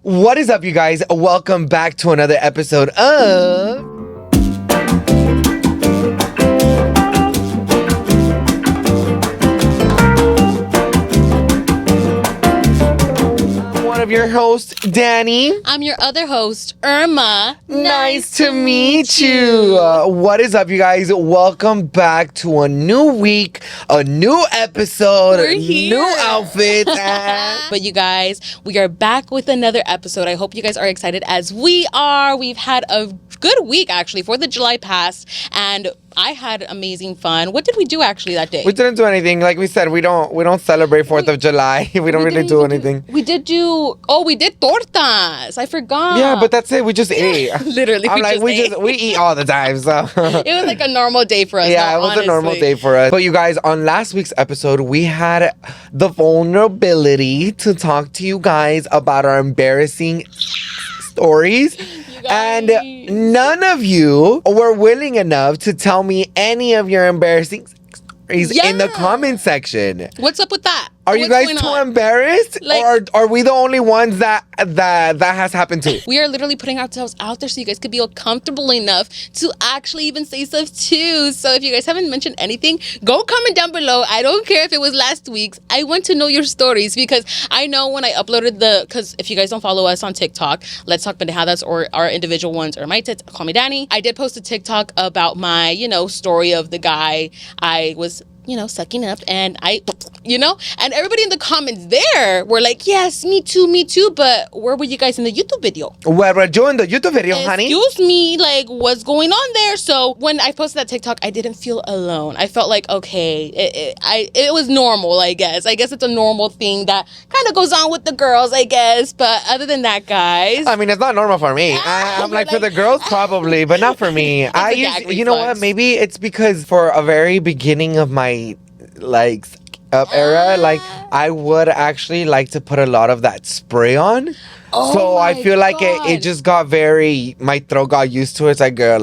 What is up, you guys? Welcome back to another episode of one of your hosts, Danny. I'm your other host, Irma. Nice to meet you. What is up, you guys? Welcome back to a new week, a new episode, We're here. new outfits. But you guys, we are back with another episode. I hope you guys are excited as we are. We've had a good week, actually. 4th of July passed, and I had amazing fun. What did we do actually that day? We didn't do anything. Like we said, we don't celebrate 4th of July. We don't really do anything. We did tortas. I forgot. Yeah, but that's it. We just ate. Literally, we eat all the time. So it was like a normal day for us. Yeah, though, it was honestly. a normal day for us. But you guys, on last week's episode, we had the vulnerability to talk to you guys about our embarrassing stories. And none of you were willing enough to tell me any of your embarrassing stories in the comment section. What's up with that? Are you guys too embarrassed? Or are we the only ones that has happened to? We are literally putting ourselves out there so you guys could be comfortable enough to actually even say stuff too. So if you guys haven't mentioned anything, go comment down below. I don't care if it was last week's. I want to know your stories because I know when I uploaded because if you guys don't follow us on TikTok, Let's Talk PENDEJADAS, or our individual ones, or my tits, call me Danny. I did post a TikTok about my, story of the guy I was sucking up, and and everybody in the comments there were like, yes, me too, but where were you guys in the YouTube video? Where were you in the YouTube video, honey? Excuse me, like, what's going on there? So when I posted that TikTok, I didn't feel alone. I felt like, okay, it was normal, I guess. I guess it's a normal thing that kind of goes on with the girls, I guess, but other than that, guys. I mean, it's not normal for me. I'm like, for the girls, probably, but not for me. You know what, maybe it's because for a very beginning of my up era, I would actually like to put a lot of that spray on. So I feel like it just got my throat got used to it. It's like, girl,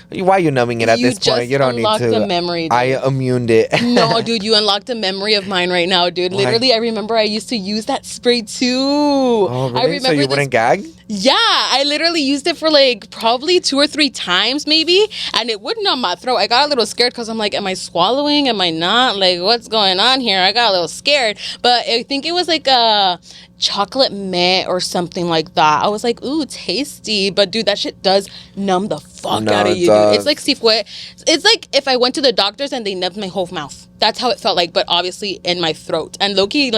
why are you numbing it at this point? You don't need to. A memory, dude. I immuned it. No, dude, you unlocked a memory of mine right now, dude. Literally, I remember I used to use that spray too. Oh, really? I remember so you wouldn't gag? Yeah, I literally used it for probably 2 or 3 times maybe, and it wouldn't on my throat. I got a little scared because I'm like, am I swallowing? Am I not? Like, what's going on here? I got a little scared, but I think it was like a chocolate mint or something like that. I was like, ooh, tasty. But dude, that shit does numb the fuck out of you, dude. It's like it's like if I went to the doctors and they numbed my whole mouth. That's how it felt like, but obviously in my throat. And low-key,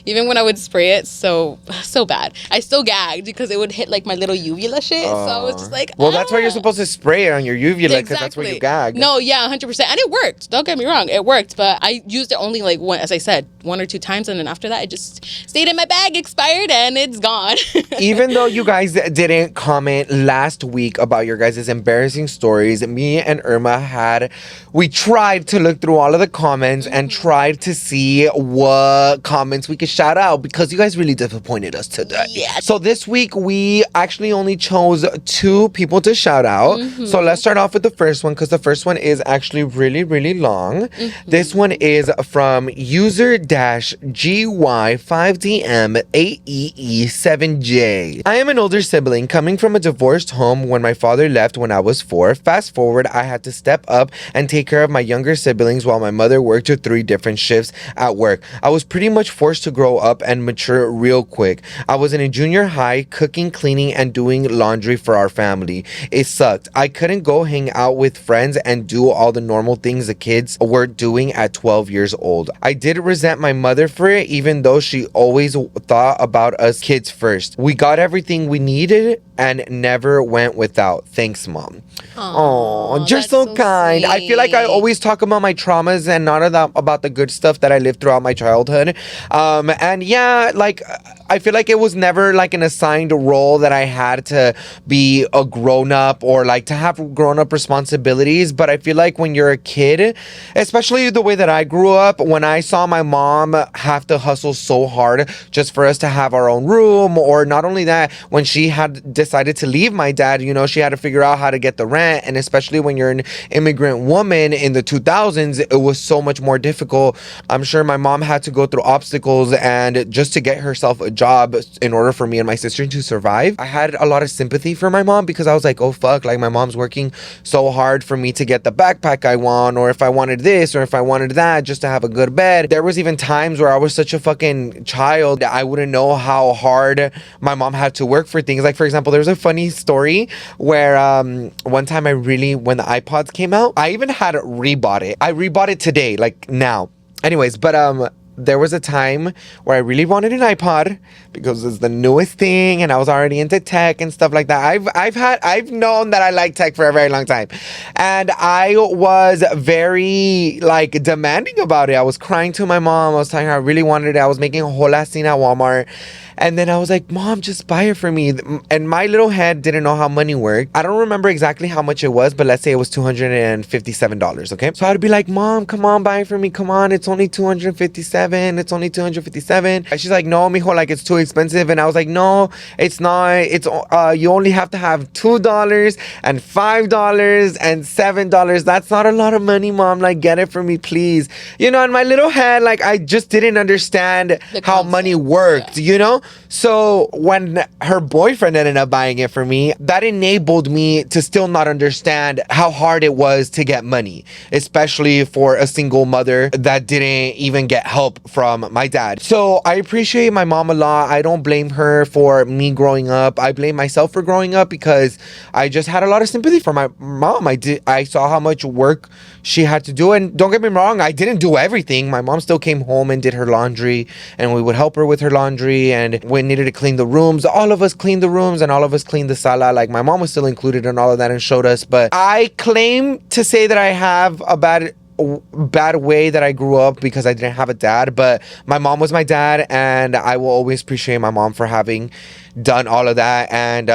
even when I would spray it, so bad. I still gagged because it would hit my little uvula shit. So I was just like, well, that's why you're supposed to spray it on your uvula, because that's where you gag. No, yeah, 100%. And it worked. Don't get me wrong. It worked. But I used it only one, as I said, 1 or 2 times. And then after that, it just stayed in my bag, expired, and it's gone. Even though you guys didn't comment last week about your guys' embarrassing stories, me and Irma we tried to look through all of the comments and tried to see what comments we could shout out, because you guys really disappointed us today. Yeah. So this week we actually only chose 2 people to shout out. So let's start off with the first one, because the first one is actually really, really long. This one is from user-GY5DM8EE7J. I am an older sibling coming from a divorced home when my father left when I was 4. Fast forward, I had to step up and take care of my younger siblings while my mother worked 3 different shifts at work. I was pretty much forced to grow up and mature real quick. I was in a junior high, cooking, cleaning, and doing laundry for our family. It sucked. I couldn't go hang out with friends and do all the normal things the kids were doing at 12 years old. I did resent my mother for it, even though she always thought about us kids first. We got everything we needed and never went without. Thanks, Mom. Oh, you're so kind. Sweet. I feel like I always talk about my traumas and not about the good stuff that I lived throughout my childhood. And yeah, I feel like it was never an assigned role that I had to be a grown-up or to have grown-up responsibilities. But I feel like when you're a kid, especially the way that I grew up, when I saw my mom have to hustle so hard just for us to have our own room, or not only that, when she had decided to leave my dad, she had to figure out how to get the rent. And especially when you're an immigrant woman in the 2000s, it was so much more difficult. I'm sure my mom had to go through obstacles and just to get herself a job in order for me and my sister to survive. I had a lot of sympathy for my mom because I was like, oh fuck, like my mom's working so hard for me to get the backpack I want, or if I wanted this or if I wanted that, just to have a good bed. There was even times where I was such a fucking child that I wouldn't know how hard my mom had to work for things. Like, for example, there's a funny story where one time when the iPods came out, I even had rebought it. I rebought it today, like now. Anyways, but there was a time where I really wanted an iPod because it's the newest thing and I was already into tech and stuff like that. I've known that I like tech for a very long time. And I was very like demanding about it. I was crying to my mom. I was telling her I really wanted it. I was making a whole ass scene at Walmart. And then I was like, Mom, just buy it for me. And my little head didn't know how money worked. I don't remember exactly how much it was, but let's say it was $257, okay? So I'd be like, Mom, come on, buy it for me. Come on, it's only $257. It's only $257. And she's like, no, mijo, like it's too expensive. And I was like, no, it's not. It's you only have to have $2 and $5 and $7. That's not a lot of money, Mom. Like, get it for me, please. You know, in my little head, like I just didn't understand how money worked, you know? So when her boyfriend ended up buying it for me, that enabled me to still not understand how hard it was to get money, especially for a single mother that didn't even get help from my dad. So I appreciate my mom a lot. I don't blame her for me growing up. I blame myself for growing up because I just had a lot of sympathy for my mom. I saw how much work she had to do, and don't get me wrong, I didn't do everything. My mom still came home and did her laundry, and we would help her with her laundry, and we needed to clean the rooms. All of us cleaned the rooms and all of us cleaned the sala. Like my mom was still included in all of that and showed us. But I claim to say that I have a bad way that I grew up because I didn't have a dad, but my mom was my dad, and I will always appreciate my mom for having done all of that. And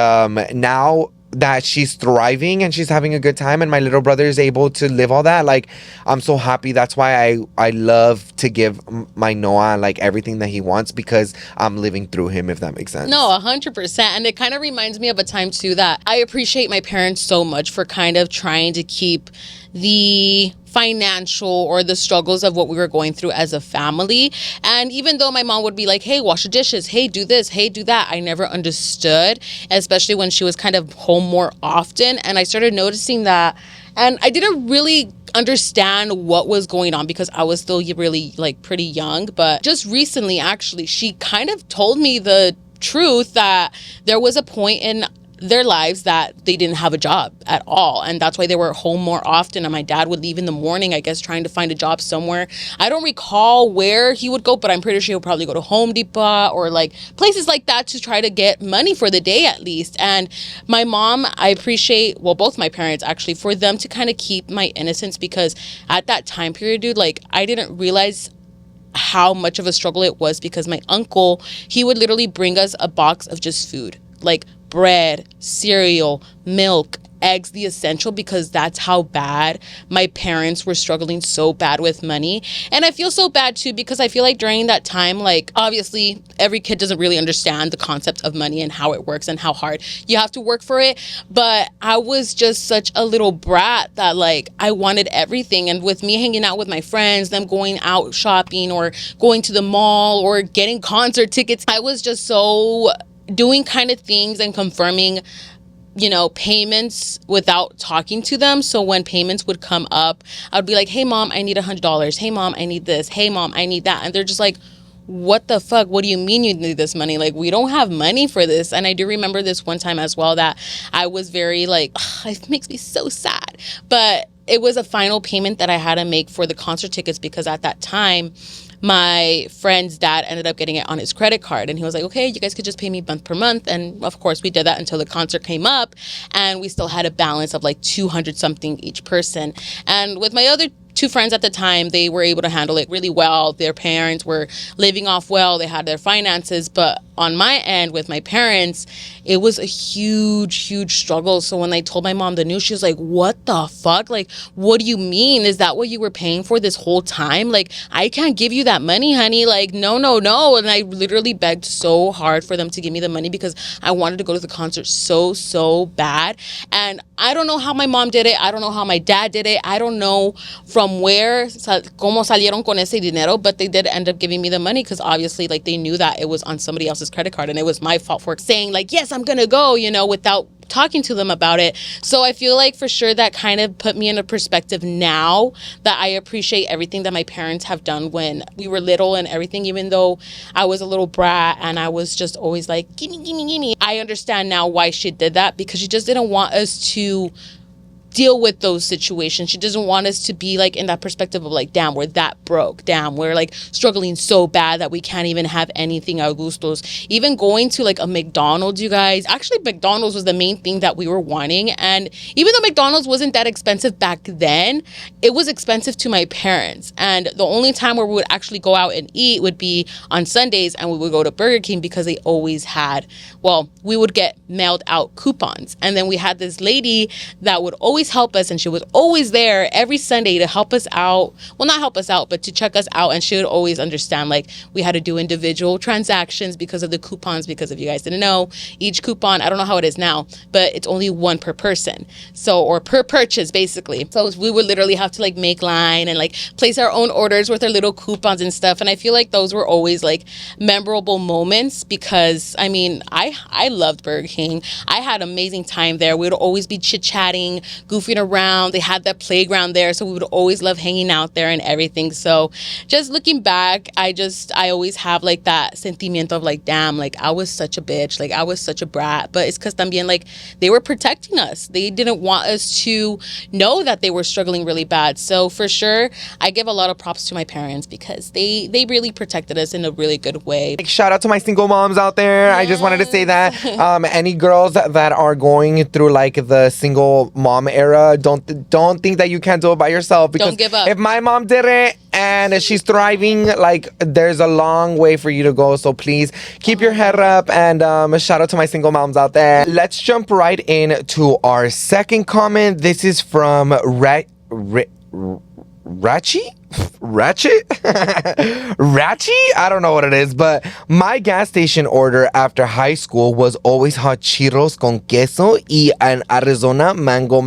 now that she's thriving and she's having a good time and my little brother is able to live all that, like I'm so happy. That's why I love to give my Noah like everything that he wants, because I'm living through him, if that makes sense. No, 100%. And it kind of reminds me of a time too that I appreciate my parents so much for kind of trying to keep the financial or the struggles of what we were going through as a family. And even though my mom would be like, hey, wash the dishes, hey, do this, hey, do that, I never understood, especially when she was kind of home more often. And I started noticing that, and I didn't really understand what was going on because I was still really like pretty young. But just recently, actually, she kind of told me the truth that there was a point in their lives that they didn't have a job at all, and that's why they were home more often. And my dad would leave in the morning, I guess, trying to find a job somewhere. I don't recall where he would go, but I'm pretty sure he'll probably go to Home Depot or like places like that to try to get money for the day at least. And my mom, I appreciate, well, both my parents actually, for them to kind of keep my innocence, because at that time period, dude, like I didn't realize how much of a struggle it was, because my uncle, he would literally bring us a box of just food, like bread, cereal, milk, eggs, the essential, because that's how bad my parents were struggling so bad with money. And I feel so bad too, because I feel like during that time, like obviously every kid doesn't really understand the concept of money and how it works and how hard you have to work for it. But I was just such a little brat that like I wanted everything. And with me hanging out with my friends, them going out shopping or going to the mall or getting concert tickets, I was just so doing kind of things and confirming, you know, payments without talking to them. So when payments would come up, I'd be like, hey mom, I need $100. Hey mom, I need this. Hey mom, I need that. And they're just like, what the fuck? What do you mean you need this money? Like, we don't have money for this. And I do remember this one time as well that I was very like, it makes me so sad. But it was a final payment that I had to make for the concert tickets, because at that time, my friend's dad ended up getting it on his credit card, and he was like, okay, you guys could just pay me month per month. And of course we did that until the concert came up, and we still had a balance of like 200 something each person. And with my other two friends at the time, they were able to handle it really well. Their parents were living off well. They had their finances. But on my end with my parents, it was a huge struggle. So when I told my mom the news, she was like, what the fuck? Like, what do you mean? Is that what you were paying for this whole time? Like, I can't give you that money, honey. Like, no. And I literally begged so hard for them to give me the money, because I wanted to go to the concert so bad. And I don't know how my mom did it. I don't know how my dad did it. I don't know from where, cómo salieron con ese dinero, but they did end up giving me the money, because obviously like they knew that it was on somebody else's else's credit card, and it was my fault for saying like, yes, I'm gonna go, without talking to them about it. So I feel like for sure that kind of put me in a perspective now that I appreciate everything that my parents have done when we were little and everything, even though I was a little brat and I was just always like, gimme, gimme, gimme. I understand now why she did that, because she just didn't want us to deal with those situations. She doesn't want us to be like in that perspective of like, damn, we're that broke. Damn, we're like struggling so bad that we can't even have anything a gustos. Even going to like a McDonald's, you guys. Actually, McDonald's was the main thing that we were wanting. And even though McDonald's wasn't that expensive back then, it was expensive to my parents. And the only time where we would actually go out and eat would be on Sundays, and we would go to Burger King because they always had, well, we would get mailed out coupons. And then we had this lady that would always help us, and she was always there every Sunday to help us out. Well, not help us out, but to check us out. And she would always understand like we had to do individual transactions because of the coupons, because if you guys didn't know, each coupon, I don't know how it is now, but it's only one per person. So, or per purchase basically. So we would literally have to like make line and like place our own orders with our little coupons and stuff. And I feel like those were always like memorable moments, because I mean, I loved Burger King. I had amazing time there. We would always be chit-chatting, goofing around. They had that playground there, so we would always love hanging out there and everything. So just looking back, I always have like that sentimiento of like, damn, like I was such a bitch, like I was such a brat. But it's because también like they were protecting us. They didn't want us to know that they were struggling really bad. So for sure, I give a lot of props to my parents, because they really protected us in a really good way. Like, shout out to my single moms out there. Yes. I just wanted to say that any girls that are going through like the single mom era, don't think that you can't do it by yourself, because don't give up. If my mom did it and she's thriving, like there's a long way for you to go. So please keep your head up, and shout out to my single moms out there. Let's jump right into our second comment. This is from Ratchy? I don't know what it is, but my gas station order after high school was always hot Cheetos con queso y an Arizona mango.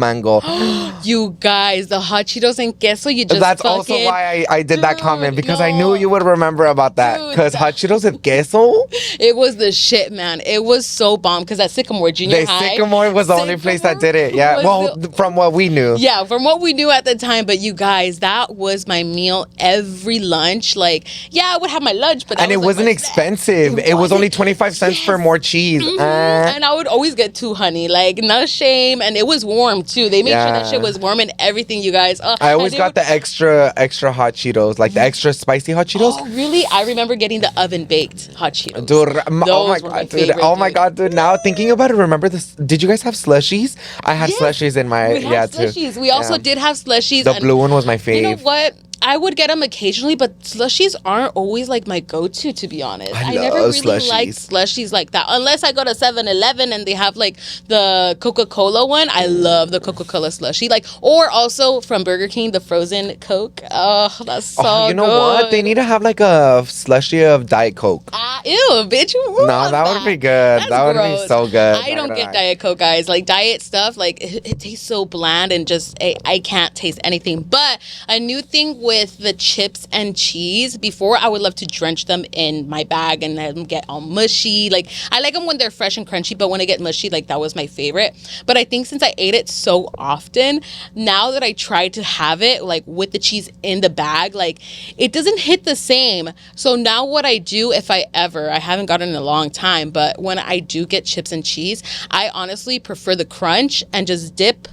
You guys, the hot Cheetos and queso, you just That's fucking... also why I did that comment, because I knew you would remember about that, because hot Cheetos and queso, it was the shit, man. It was so bomb, because at Sycamore Junior High, Sycamore was the only place that did it. Yeah, well, from what we knew. Yeah, from what we knew at the time. But you guys, that was my meal every lunch. Like, yeah, I would have my lunch, but and it wasn't expensive. It was only 25 cents for more cheese. Mm-hmm. And I would always get two, honey. Like, no shame. And it was warm too. They made sure that shit was warm and everything, you guys. I always got the extra hot Cheetos, like the extra spicy hot Cheetos. Oh, really? I remember getting the oven baked hot Cheetos. Dude, oh my god, dude. Now thinking about it, remember this? Did you guys have slushies? I had slushies in my slushies. Too. We also did have slushies. The blue one was my fave. You know what? I would get them occasionally, but slushies aren't always like my go-to, to be honest. I never really liked slushies like that, unless I go to 7-Eleven and they have like the Coca-Cola one. I love the Coca-Cola slushie, like, or also from Burger King, the frozen Coke. Oh, that's so good. You know what? They need to have like a slushie of Diet Coke. Ew, bitch. No, that would be good. That would be so good. I don't get Diet Coke, guys. Like diet stuff, like it tastes so bland and just I can't taste anything. But a new thing with the chips and cheese, before I would love to drench them in my bag and let them get all mushy. Like I like them when they're fresh and crunchy, but when they get mushy, like that was my favorite. But I think since I ate it so often, now that I try to have it like with the cheese in the bag, like it doesn't hit the same. So now what I do, if I haven't gotten it in a long time, but when I do get chips and cheese, I honestly prefer the crunch and just dip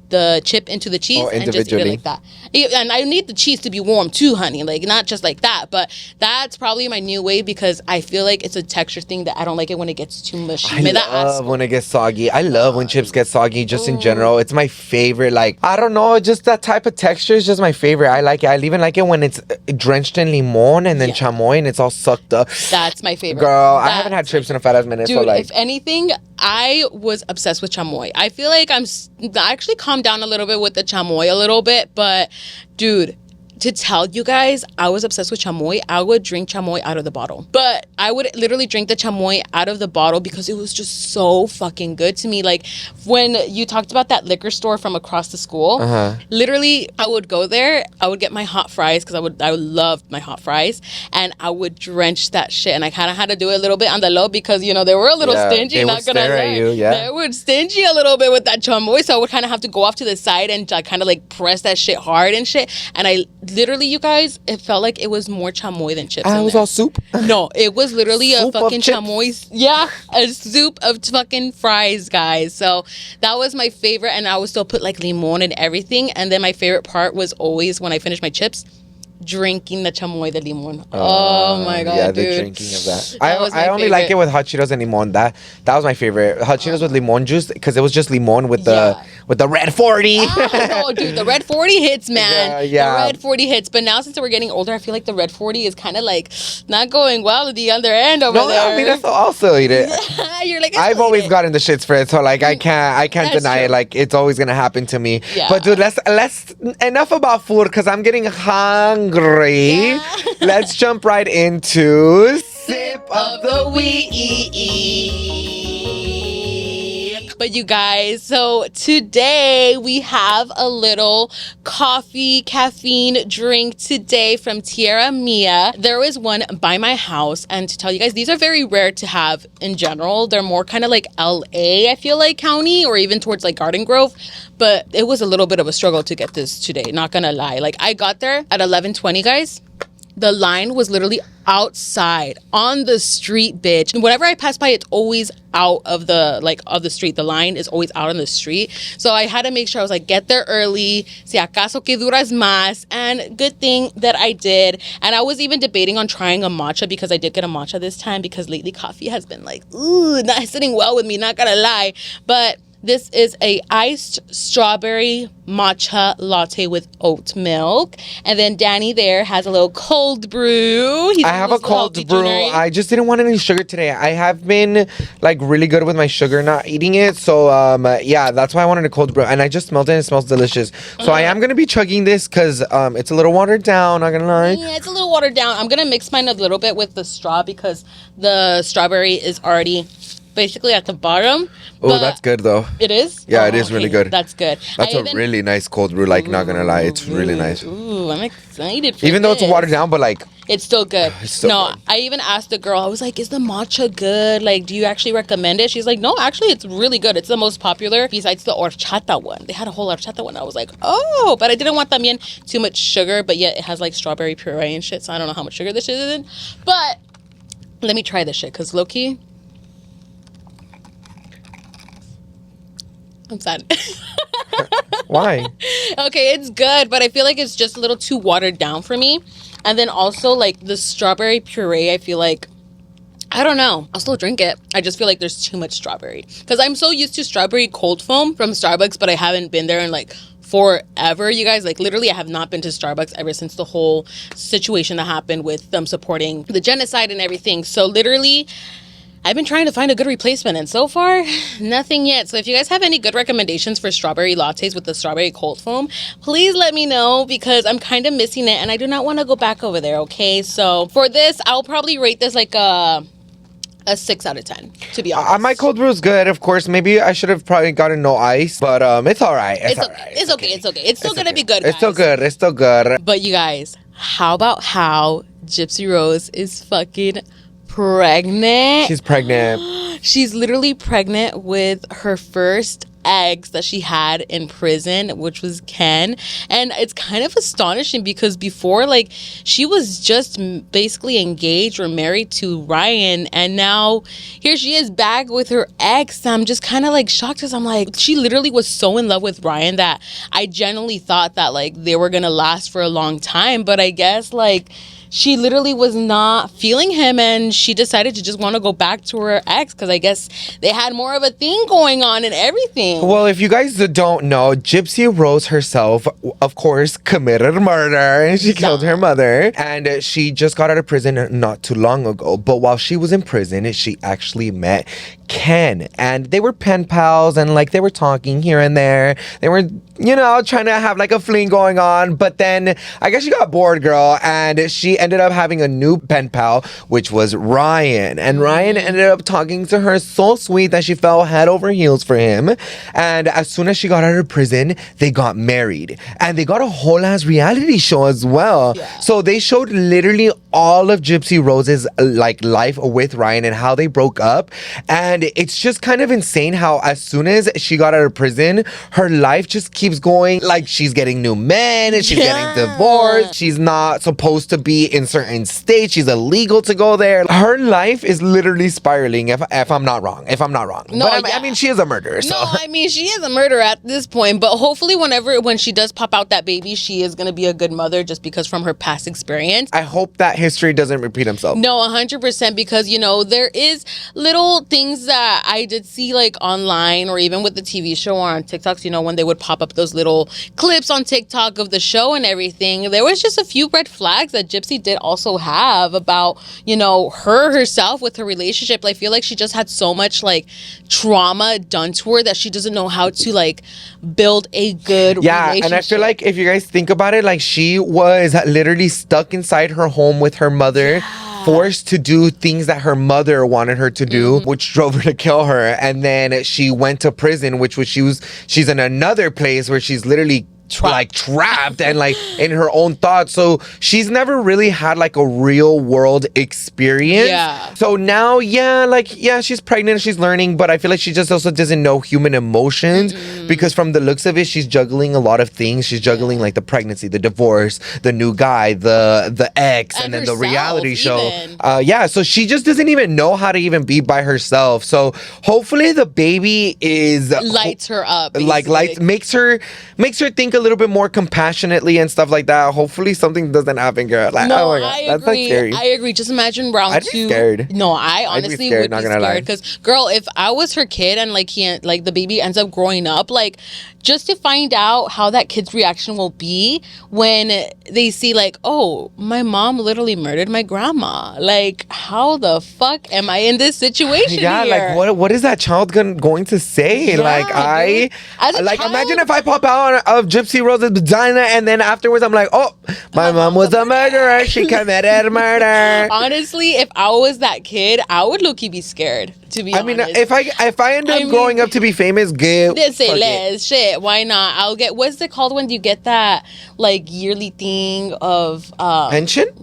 the chip into the cheese and just eat it like that. And I need the cheese to be warm too, honey. Like not just like that, but that's probably my new way, because I feel like it's a texture thing that I don't like it when it gets too mushy. I love when it gets soggy. I love when chips get soggy, just in general. It's my favorite. Like, I don't know, just that type of texture is just my favorite. I like it. I even like it when it's drenched in limon and then chamoy and it's all sucked up. That's my favorite. Girl, I haven't had chips in a fat ass minute. Dude, so like, if anything, I was obsessed with chamoy. I feel like I actually calmed down a little bit with the chamoy a little bit, but dude, to tell you guys, I was obsessed with chamoy. I would drink chamoy out of the bottle. But I would literally drink the chamoy out of the bottle because it was just so fucking good to me. Like, when you talked about that liquor store from across the school, literally, I would go there. I would get my hot fries because I loved my hot fries. And I would drench that shit. And I kind of had to do it a little bit on the low because, you know, they were a little stingy. They not would gonna stare lie. at you, They would stingy a little bit with that chamoy. So I would kind of have to go off to the side and kind of like press that shit hard and shit. And I literally, you guys, it felt like it was more chamoy than chips. It was all soup? No, it was literally a fucking chamoy. Yeah, a soup of fucking fries, guys. So that was my favorite. And I would still put like limon and everything. And then my favorite part was always when I finished my chips, drinking the chamoy de limon. Oh my god, yeah, dude. the drinking of that. I only like it with hot Cheetos and limon. That was my favorite. Hot Cheetos with limon juice because it was just limon with the red 40. Oh, dude, the red 40 hits, man. Yeah. The red 40 hits. But now since we're getting older, I feel like the red 40 is kind of like not going well at the other end over there. I mean, I'll still eat it. You're like, I've always gotten the shits for it, so like I can't That's deny true. it. Like it's always gonna happen to me. Yeah. But dude, let's enough about food because I'm getting hungry. Yeah. Let's jump right into Sip of the week. But you guys, so today we have a little coffee caffeine drink today from Tierra Mia. There was one by my house, and to tell you guys, these are very rare to have in general. They're more kind of like LA, I feel like, county, or even towards like Garden Grove. But it was a little bit of a struggle to get this today, not gonna lie. Like, I got there at 11:20, guys. The line was literally outside on the street, bitch. And whenever I pass by, it's always out of the street. The line is always out on the street. So I had to make sure I was like, get there early. Si acaso que duras más. And good thing that I did. And I was even debating on trying a matcha because I did get a matcha this time because lately coffee has been like, not sitting well with me, not gonna lie. But this is a iced strawberry matcha latte with oat milk. And then Danny there has a little cold brew. I have a cold brew. I just didn't want any sugar today. I have been like really good with my sugar, not eating it. So yeah, that's why I wanted a cold brew. And I just smelled it and it smells delicious. So I am going to be chugging this because it's a little watered down, not going to lie. Yeah, it's a little watered down. I'm going to mix mine a little bit with the straw because the strawberry is already basically at the bottom. Oh, that's good though. It is? Yeah, it is really good. That's good. That's a really nice cold brew, like not gonna lie. It's really nice. Ooh, I'm excited for Even though it's this. watered down, but like it's still good. It's still good. I even asked the girl, I was like, is the matcha good? Like, do you actually recommend it? She's like, no, actually it's really good. It's the most popular besides the horchata one. They had a whole horchata one. I was like, oh, but I didn't want también too much sugar, but yet it has like strawberry puree and shit, so I don't know how much sugar this shit is in. But let me try this shit, because low-key, I'm sad. why? Okay, it's good, but I feel like it's just a little too watered down for me. And then also, like, the strawberry puree, I feel like, I don't know. I'll still drink it. I just feel like there's too much strawberry. Because I'm so used to strawberry cold foam from Starbucks, but I haven't been there in, like, forever, you guys. Like, literally, I have not been to Starbucks ever since the whole situation that happened with them supporting the genocide and everything. So, literally, I've been trying to find a good replacement, and so far, nothing yet. So if you guys have any good recommendations for strawberry lattes with the strawberry cold foam, please let me know, because I'm kind of missing it, and I do not want to go back over there, okay? So for this, I'll probably rate this like a 6 out of 10, to be honest. My cold brew is good, of course. Maybe I should have probably gotten no ice, but it's all right. It's all right. It's okay. It's still going to be good, guys. It's still good. It's still good. But you guys, how about how Gypsy Rose is fucking pregnant? She's pregnant. She's literally pregnant with her first eggs that she had in prison, which was Ken. And it's kind of astonishing because before, like, she was just basically engaged or married to Ryan, and now here she is back with her ex. I'm just kind of like shocked, because I'm like, she literally was so in love with Ryan that I genuinely thought that like they were gonna last for a long time. But I guess like she literally was not feeling him, and she decided to just want to go back to her ex because I guess they had more of a thing going on and everything. Well, if you guys don't know, Gypsy Rose herself, of course, committed murder and she killed her mother. And she just got out of prison not too long ago. But while she was in prison, she actually met Ken. And they were pen pals and like they were talking here and there. They were, you know, trying to have like a fling going on. But then I guess she got bored, girl. And she ended up having a new pen pal, which was Ryan. And Ryan ended up talking to her so sweet that she fell head over heels for him. And as soon as she got out of prison, they got married. And they got a whole ass reality show as well. Yeah. So they showed literally all of Gypsy Rose's like life with Ryan and how they broke up. And it's just kind of insane how as soon as she got out of prison, her life just keeps going. Like she's getting new men and she's getting divorced. She's not supposed to be in certain states. She's illegal to go there. Her life is literally spiraling if I'm not wrong. No, But I mean, she is a murderer. So. No, I mean, she is a murderer at this point, but hopefully when she does pop out that baby, she is going to be a good mother just because from her past experience. I hope that history doesn't repeat himself. No, 100%, because, you know, there is little things that I did see like online or even with the TV show or on TikToks, you know, when they would pop up those little clips on TikTok of the show and everything, there was just a few red flags that Gypsy did also have about, you know, herself with her relationship. I feel like she just had so much like trauma done to her that she doesn't know how to like build a good relationship. And I feel like if you guys think about it, like she was literally stuck inside her home with her mother. Forced to do things that her mother wanted her to do, which drove her to kill her. And then she went to prison, which was she's in another place where she's literally trapped and like in her own thoughts. So she's never really had like a real world experience. Yeah. So now, she's pregnant, she's learning, but I feel like she just also doesn't know human emotions because from the looks of it, she's juggling a lot of things. She's juggling like the pregnancy, the divorce, the new guy, the ex, and then the reality show. So she just doesn't even know how to even be by herself. So hopefully the baby is lights her up. Like makes her think a little bit more compassionately and stuff like that. Hopefully something doesn't happen, girl. Like, no, oh my God, I that's agree. scary. I agree. Just imagine round I'd two. Be scared. No, I honestly would be scared because, girl, if I was her kid and like the baby ends up growing up, like just to find out how that kid's reaction will be when they see like, oh, my mom literally murdered my grandma. Like, how the fuck am I in this situation? Yeah, here? like what is that child going to say? Yeah, like as a child, imagine if I pop out of Gypsy Rose's vagina and then afterwards I'm like, oh, my mom was a murderer. She committed murder. Honestly, if I was that kid, I would low-key be scared. To be honest. I mean, if I end up growing up to be famous, shit. Why not? I'll get, what's it called when you get that like yearly thing of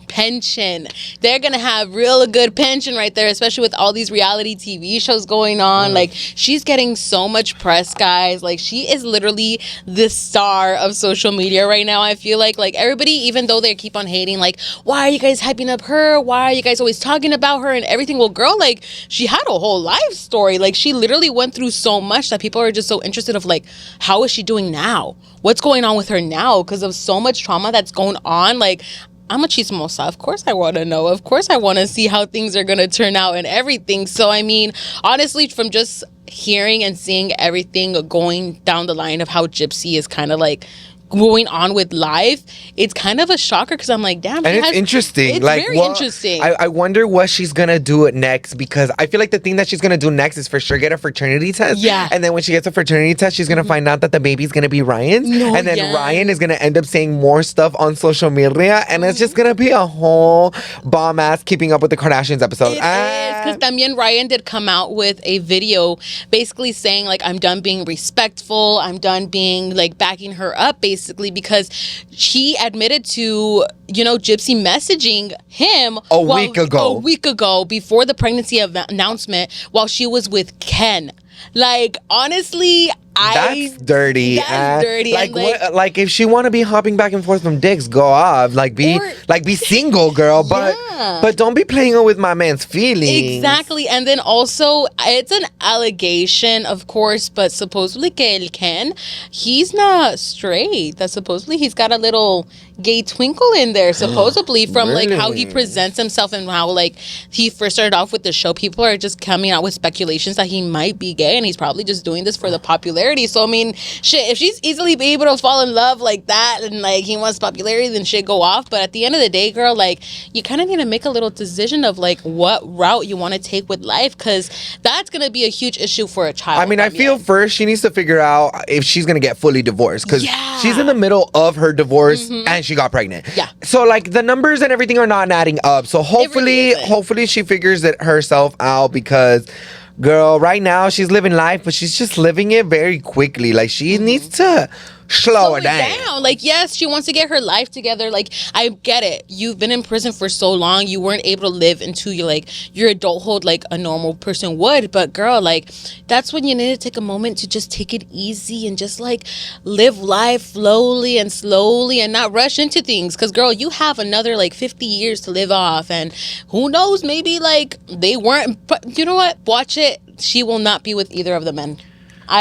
pension. They're gonna have real good pension right there, especially with all these reality TV shows going on. Like she's getting so much press, guys. Like she is literally the star of social media right now. I feel like everybody, even though they keep on hating, like, why are you guys hyping up her? Why are you guys always talking about her and everything? Well, girl, like she had a whole life story. Like she literally went through so much that people are just so interested of like, how is she doing now? What's going on with her now? Because of so much trauma that's going on. Like, I'm a chismosa. Of course I want to know. Of course I want to see how things are going to turn out and everything. So, I mean, honestly, from just hearing and seeing everything going down the line of how Gypsy is kind of like going on with life, it's kind of a shocker because I'm like, damn. And it's interesting. It's like, very interesting. I wonder what she's going to do next because I feel like the thing that she's going to do next is for sure get a fraternity test. Yeah. And then when she gets a fraternity test, she's going to find out that the baby's going to be Ryan's. No, and then Ryan is going to end up saying more stuff on social media. And it's just going to be a whole bomb ass Keeping Up with the Kardashians episode. It is because también Ryan did come out with a video basically saying like, I'm done being respectful. I'm done being like backing her up basically because he admitted to, you know, Gypsy messaging him a week ago before the pregnancy announcement while she was with Ken. Like, honestly, That's dirty. That's dirty. Like, And, like, what? Like, if she want to be hopping back and forth from dicks, go off. Like, be single, girl. But don't be playing with my man's feelings. Exactly. And then also, it's an allegation, of course, but supposedly que él can. He's not straight. That supposedly he's got a little gay twinkle in there, supposedly, from like how he presents himself and how like he first started off with the show. People are just coming out with speculations that he might be gay, and he's probably just doing this for the popularity. So I mean, shit, if she's easily be able to fall in love like that and like he wants popularity, then shit go off. But at the end of the day, girl, like you kind of need to make a little decision of like what route you want to take with life, because that's gonna be a huge issue for a child. I mean, I feel first she needs to figure out if she's gonna get fully divorced, because she's in the middle of her divorce and she got pregnant. Yeah. So like the numbers and everything are not adding up. So hopefully she figures it herself out, because girl, right now she's living life, but she's just living it very quickly. Like she needs to slow it down. Like, yes, she wants to get her life together. Like, I get it. You've been in prison for so long. You weren't able to live into your adulthood like a normal person would. But girl, like, that's when you need to take a moment to just take it easy and just like live life slowly and not rush into things. Because girl, you have another like 50 years to live off, and who knows, maybe like they weren't. But you know what? Watch it. She will not be with either of the men.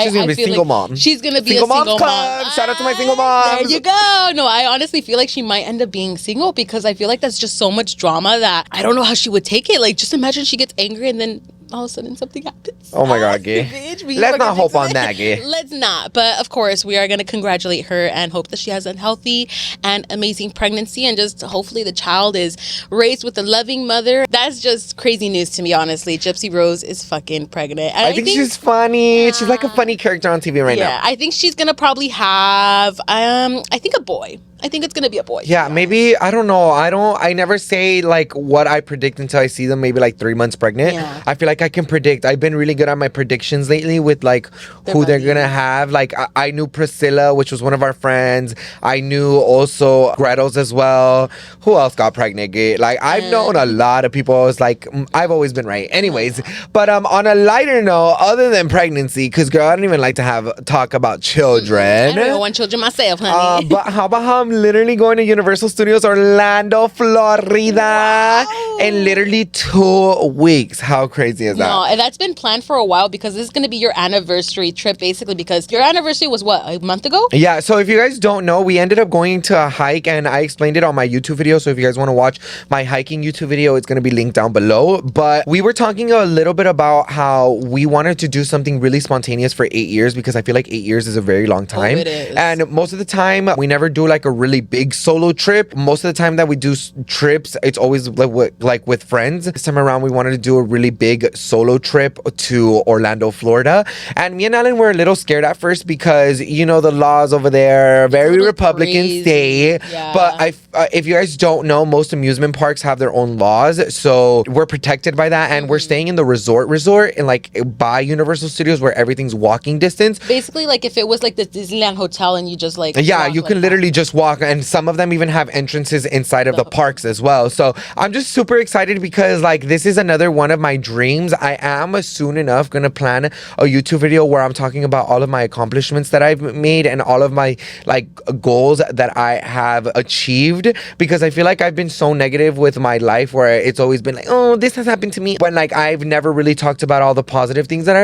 She's gonna be single mom. She's gonna be single a single club. mom. Shout out to my single moms. There you go. No, I honestly feel like she might end up being single, because I feel like that's just so much drama that I don't know how she would take it. Like, just imagine she gets angry and then all of a sudden something happens. Oh my God, Gay. Let's not hope on that, Gay. Let's not. But of course, we are going to congratulate her and hope that she has a healthy and amazing pregnancy, and just hopefully the child is raised with a loving mother. That's just crazy news to me, honestly. Gypsy Rose is fucking pregnant. And I think she's funny. She's like a funny character on TV right now. Yeah, I think she's going to probably have, I think a boy. I think it's gonna be a boy. Yeah, maybe, I don't know. I never say like what I predict until I see them maybe like 3 months pregnant. Yeah. I feel like I can predict. I've been really good at my predictions lately with like who they're gonna have. Like I knew Priscilla, which was one of our friends. I knew also Gretel's as well. Who else got pregnant? Like I've known a lot of people. It's like I've always been right. Anyways, but on a lighter note, other than pregnancy, because girl, I don't even like to talk about children. I don't even want children myself, honey. But how about how I'm literally going to Universal Studios Orlando, Florida in literally 2 weeks. How crazy is that? No, and that's been planned for a while, because this is going to be your anniversary trip, basically, because your anniversary was what, a month ago? Yeah, so if you guys don't know, we ended up going to a hike, and I explained it on my YouTube video. So if you guys want to watch my hiking YouTube video, it's going to be linked down below. But we were talking a little bit about how we wanted to do something really spontaneous for 8 years, because I feel like 8 years is a very long time. Oh, it is. And most of the time, we never do like a really big solo trip. Most of the time that we do trips, it's always like with friends. This time around, we wanted to do a really big solo trip to Orlando, Florida. And me and Ellen were a little scared at first, because you know the laws over there, very Republican state. Yeah. But if you guys don't know, most amusement parks have their own laws, so we're protected by that. And we're staying in the resort and like by Universal Studios, where everything's walking distance. Basically, like if it was like the Disneyland hotel and you just like you can literally just walk, and some of them even have entrances inside of the parks as well. So I'm just super excited, because like this is another one of my dreams. I am soon enough gonna plan a YouTube video where I'm talking about all of my accomplishments that I've made and all of my like goals that I have achieved, because I feel like I've been so negative with my life, where it's always been like, oh, this has happened to me, when like I've never really talked about all the positive things that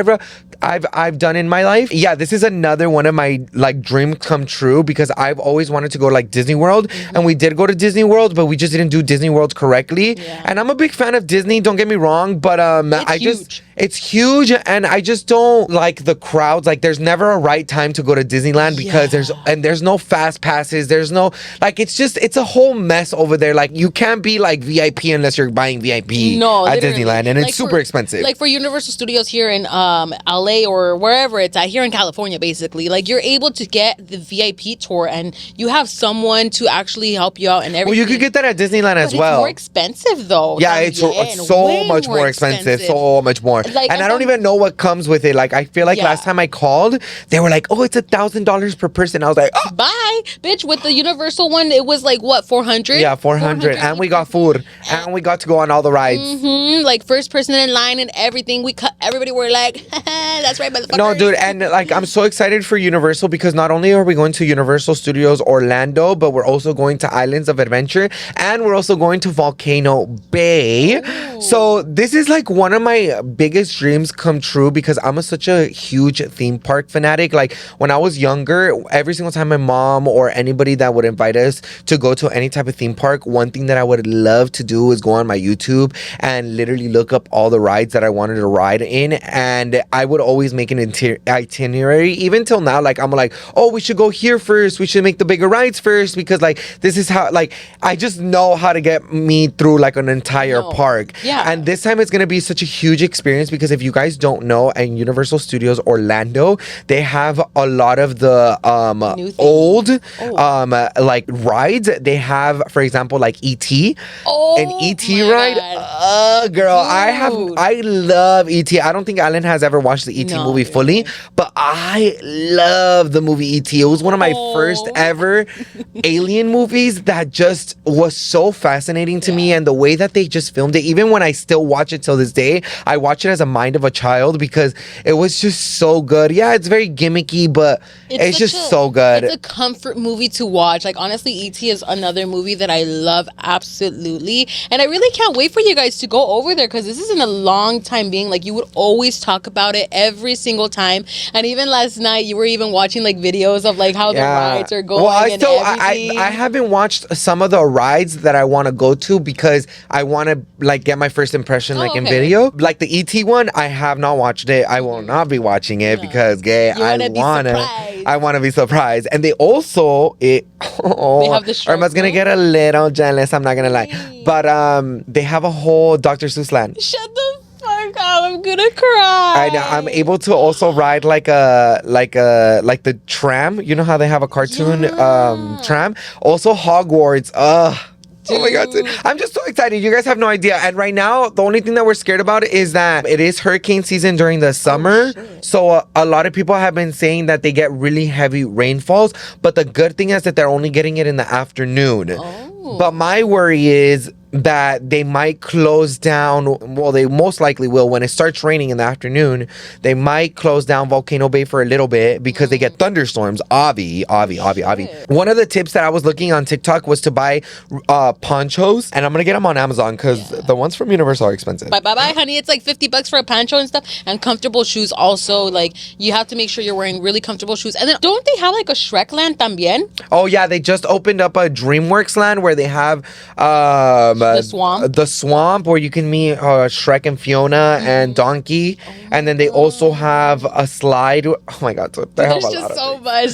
I've done in my life. Yeah, this is another one of my like dreams come true, because I've always wanted to go like Disney World, and we did go to Disney World, but we just didn't do Disney World correctly. And I'm a big fan of Disney, don't get me wrong, but it's huge, and I just don't like the crowds. Like there's never a right time to go to Disneyland, because there's no fast passes, there's no like, it's a whole mess over there. Like you can't be like VIP unless you're buying VIP at Disneyland, and like it's super expensive. Like for Universal Studios here in LA or wherever it's at, here in California, basically, like you're able to get the VIP tour, and you have someone to actually help you out and everything. Well, you could get that at Disneyland as well. It's more expensive though. Yeah, it's so much more expensive. So much more. Like, and I don't even know what comes with it. Like I feel like last time I called, they were like, oh, it's $1,000 per person. I was like, oh, bye. buy, bitch, with the Universal one, it was like, what, 400? Yeah, 400. And we got food. And we got to go on all the rides. Like, first person in line and everything. We cut, everybody were like, that's right, motherfucker. No, dude, and like I'm so excited for Universal because not only are we going to Universal Studios Orlando, but we're also going to Islands of Adventure and we're also going to Volcano Bay. Ooh. So this is like one of my biggest dreams come true because I'm such a huge theme park fanatic. Like when I was younger, every single time my mom or anybody that would invite us to go to any type of theme park, one thing that I would love to do is go on my YouTube and literally look up all the rides that I wanted to ride in, and I would always make an itinerary. Even till now, like I'm like, oh, we should go here first, we should make the bigger rides first, because like this is how, like I just know how to get me through like an entire park. Yeah. And this time it's gonna be such a huge experience because if you guys don't know, in Universal Studios Orlando, they have a lot of the old like rides. They have, for example, like E.T. An E.T. ride. Girl, Dude. I love E.T. I don't think Alan has ever watched the E.T. movie fully, but I love the movie E.T. It was one of my first ever alien movies that just was so fascinating to me, and the way that they just filmed it, even when I still watch it till this day, I watch it as a mind of a child because it was just so good. Yeah, it's very gimmicky, but it's just so good. It's a comfort movie to watch. Like honestly, E.T. is another movie that I love absolutely, and I really can't wait for you guys to go over there because this isn't a long time being. Like you would always talk about it every single time, and even last night you were even watching like videos of like how the rides are going. Well, I haven't watched some of the rides that I want to go to because I want to like get my first impression in video. Like the ET one, I have not watched it. I will not be watching it because I want to be surprised. And they also they have the Irma's gonna get a little jealous, I'm not gonna lie, but they have a whole Dr. Seuss land. Shut the fuck up, I'm gonna cry. I'm able to also ride like the tram. You know how they have a cartoon tram? Also Hogwarts. Oh my God, dude. I'm just so excited. You guys have no idea. And right now, the only thing that we're scared about is that it is hurricane season during the summer. So a lot of people have been saying that they get really heavy rainfalls. But the good thing is that they're only getting it in the afternoon. But my worry is that they might close down. Well, they most likely will. When it starts raining in the afternoon, they might close down Volcano Bay for a little bit because they get thunderstorms. Avi. One of the tips that I was looking on TikTok was to buy ponchos, and I'm gonna get them on Amazon because the ones from Universal are expensive. Bye, honey. It's like $50 for a poncho and stuff, and comfortable shoes also. Like you have to make sure you're wearing really comfortable shoes. And then don't they have like a Shrek land también? Oh yeah, they just opened up a DreamWorks land where they have the swamp where you can meet Shrek and Fiona and Donkey, and then they also have a slide. Oh my God, there's just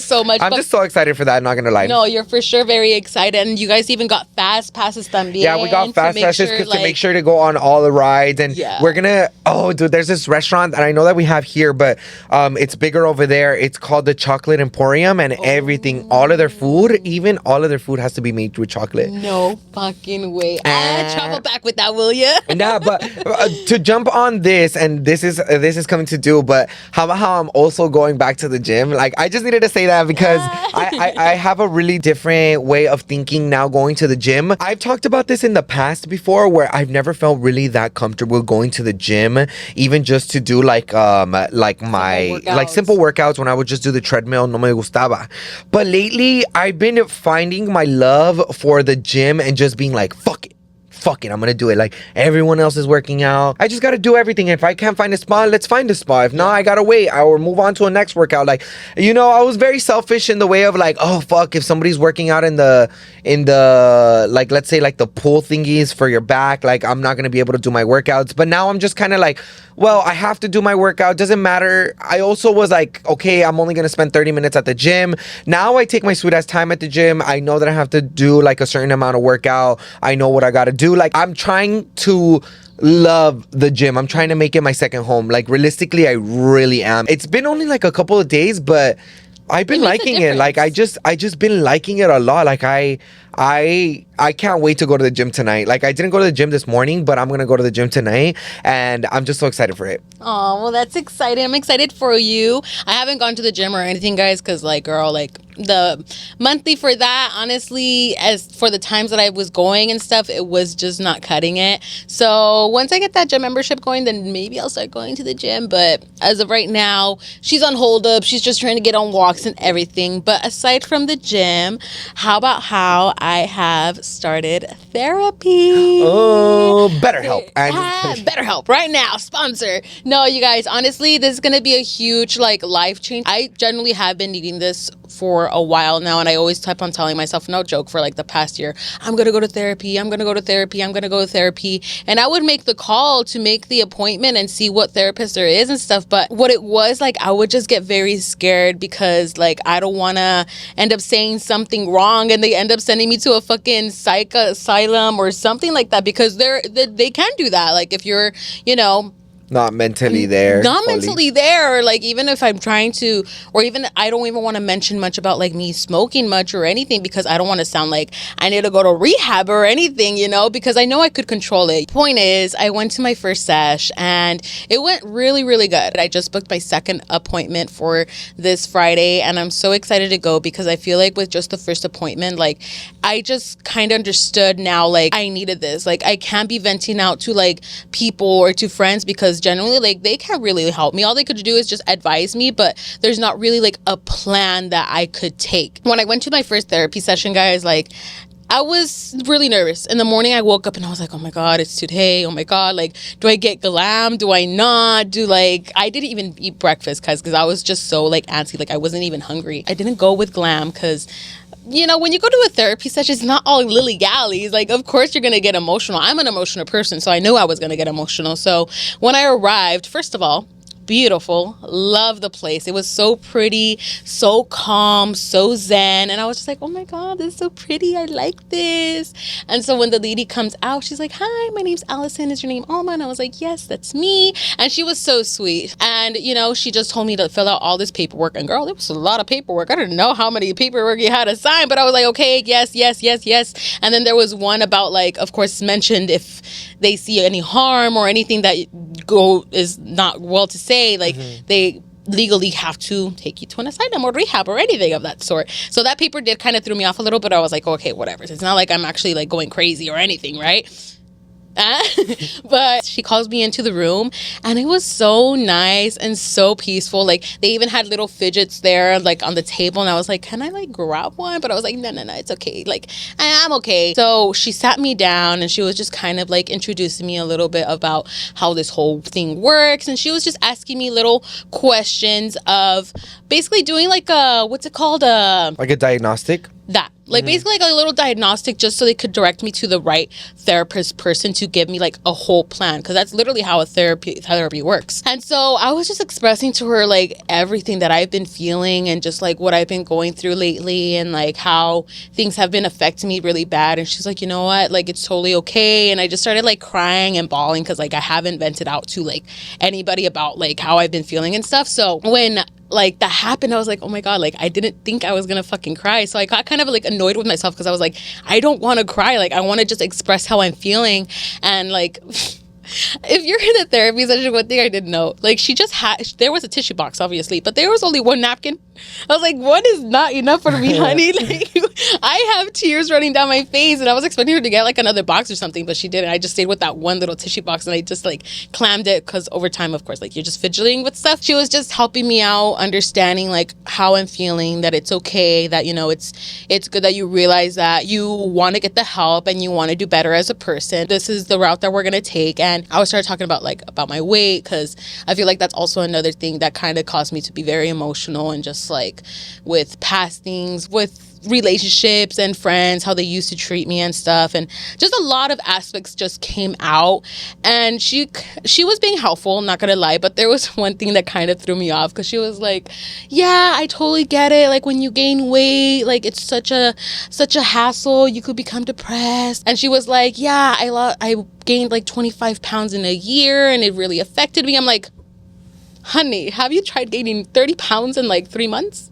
so much. I'm just so excited for that, not gonna lie. No, you're for sure very excited, and you guys even got fast passes también. Yeah, we got fast passes to make sure to go on all the rides, and we're gonna. Oh, dude, there's this restaurant that I know that we have here, but it's bigger over there. It's called the Chocolate Emporium, and everything, all of their food has to be made with chocolate. No fucking way. Travel back with that, will you? Nah, but to jump on this, and this is coming to do, but how I'm also going back to the gym. Like I just needed to say that because I have a really different way of thinking now going to the gym. I've talked about this in the past before where I've never felt really that comfortable going to the gym, even just to do like my simple workouts when I would just do the treadmill. No me gustaba. But lately I've been finding my love for the gym and just being like, fuck it, I'm gonna do it. Like everyone else is working out, I just gotta do everything. If I can't find a spot, let's find a spot. If not, I gotta wait or move on to a next workout. Like, you know, I was very selfish in the way of like, oh fuck, if somebody's working out in the like, let's say like the pull thingies for your back, like I'm not gonna be able to do my workouts. But now I'm just kind of like, well, I have to do my workout, doesn't matter. I also was like, okay, I'm only gonna spend 30 minutes at the gym. Now I take my sweet ass time at the gym. I know that I have to do like a certain amount of workout. I know what I gotta do. Like I'm trying to love the gym. I'm trying to make it my second home. Like realistically, I really am. It's been only like a couple of days, but I've been liking it. Like I just been liking it a lot. Like I can't wait to go to the gym tonight. Like I didn't go to the gym this morning, but I'm gonna go to the gym tonight, and I'm just so excited for it. Oh, well, that's exciting. I'm excited for you. I haven't gone to the gym or anything, guys, because like, girl, like the monthly for that, honestly, as for the times that I was going and stuff, it was just not cutting it. So once I get that gym membership going, then maybe I'll start going to the gym. But as of right now, she's on hold up. She's just trying to get on walks and everything. But aside from the gym, how about how I have started therapy? Oh, BetterHelp. BetterHelp right now, sponsor. No, you guys, honestly, this is gonna be a huge like life change. I generally have been needing this for a while now, and I always kept on telling myself, no joke, for like the past year, I'm gonna go to therapy, I'm gonna go to therapy, I'm gonna go to therapy. And I would make the call to make the appointment and see what therapist there is and stuff. But what it was like, I would just get very scared because like I don't wanna end up saying something wrong and they end up sending me to a fucking psych asylum or something like that, because they can do that. Like if you're, you know, not mentally there. Not mentally there. Or like even if I'm trying to, or even I don't even want to mention much about like me smoking much or anything, because I don't want to sound like I need to go to rehab or anything, you know, because I know I could control it. Point is, I went to my first sesh and it went really, really good. I just booked my second appointment for this Friday, and I'm so excited to go because I feel like with just the first appointment, like I just kind of understood now, like I needed this. Like I can't be venting out to like people or to friends, because generally like they can't really help me. All they could do is just advise me, but there's not really like a plan that I could take. When I went to my first therapy session, guys, like I was really nervous. In the morning, I woke up and I was like, oh my God, it's today. Oh my God, like, do I get glam? Do I not? I didn't even eat breakfast because I was just so like antsy. Like I wasn't even hungry. I didn't go with glam because, you know, when you go to a therapy session, it's not all lily galleys. Like, of course you're going to get emotional. I'm an emotional person, so I knew I was going to get emotional. So when I arrived, first of all, beautiful, love the place. It was so pretty, so calm, so zen, and I was just like, oh my God, this is so pretty, I like this. And so when the lady comes out, she's like, hi, my name's Allison, is your name Alma? And I was like, yes, that's me. And she was so sweet. And you know, she just told me to fill out all this paperwork, and girl, there was a lot of paperwork. I didn't know how many paperwork you had to sign, but I was like, okay, yes. And then there was one about, like, of course, mentioned if they see any harm or anything that is not well to say, like they legally have to take you to an asylum or rehab or anything of that sort. So that paper did kind of throw me off a little bit. I was like, okay, whatever. It's not like I'm actually like going crazy or anything, right? But she calls me into the room, and it was so nice and so peaceful. Like they even had little fidgets there, like on the table, and I was like, can I like grab one? But I was like, no, it's okay, like I'm okay. So she sat me down and she was just kind of like introducing me a little bit about how this whole thing works, and she was just asking me little questions of basically doing like a, what's it called, like a diagnostic. That like basically like a little diagnostic, just so they could direct me to the right therapist person to give me like a whole plan, because that's literally how a therapy works. And so I was just expressing to her like everything that I've been feeling and just like what I've been going through lately, and like how things have been affecting me really bad. And she's like, you know what, like it's totally okay. And I just started like crying and bawling because like I haven't vented out to like anybody about like how I've been feeling and stuff. So when like that happened, I was like, oh my God, like I didn't think I was gonna fucking cry. So I got kind of like annoyed with myself because I was like, I don't want to cry, like I want to just express how I'm feeling. And like if you're in a therapy session, one thing I didn't know, like she just had, there was a tissue box obviously, but there was only one napkin. I was like, one is not enough for me, honey. Like I have tears running down my face, and I was expecting her to get like another box or something, but she didn't. I just stayed with that one little tissue box, and I just like clammed it, because over time, of course, like you're just fidgeting with stuff. She was just helping me out, understanding like how I'm feeling, that it's okay, that, you know, it's good that you realize that you want to get the help and you want to do better as a person. This is the route that we're going to take. And I started talking about my weight, because I feel like that's also another thing that kind of caused me to be very emotional, and just like with past things, with relationships and friends, how they used to treat me and stuff, and just a lot of aspects just came out. And she was being helpful, I'm not gonna lie, but there was one thing that kind of threw me off, because she was like, yeah, I totally get it, like when you gain weight, like it's such a hassle, you could become depressed. And she was like, yeah, I gained like 25 pounds in a year, and it really affected me. I'm like, honey, have you tried gaining 30 pounds in like 3 months?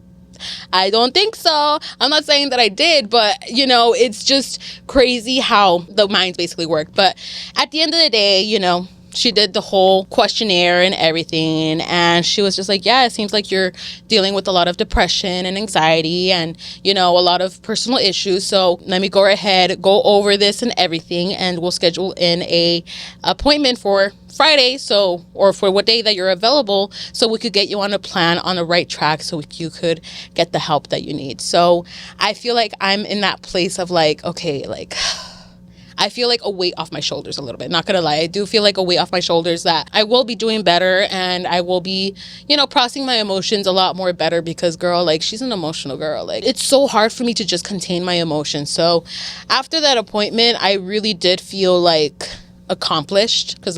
I don't think so. I'm not saying that I did, but you know, it's just crazy how the minds basically work. But at the end of the day, you know, she did the whole questionnaire and everything, and she was just like, yeah, it seems like you're dealing with a lot of depression and anxiety and, you know, a lot of personal issues. So let me go ahead, go over this and everything, and we'll schedule in a appointment for Friday, so, or for what day that you're available, so we could get you on a plan, on the right track, so you could get the help that you need. So I feel like I'm in that place of like, okay, like, I feel like a weight off my shoulders a little bit. Not gonna lie, I do feel like a weight off my shoulders that I will be doing better, and I will be, you know, processing my emotions a lot more better, because girl, like, she's an emotional girl. Like, it's so hard for me to just contain my emotions. So after that appointment, I really did feel like accomplished, because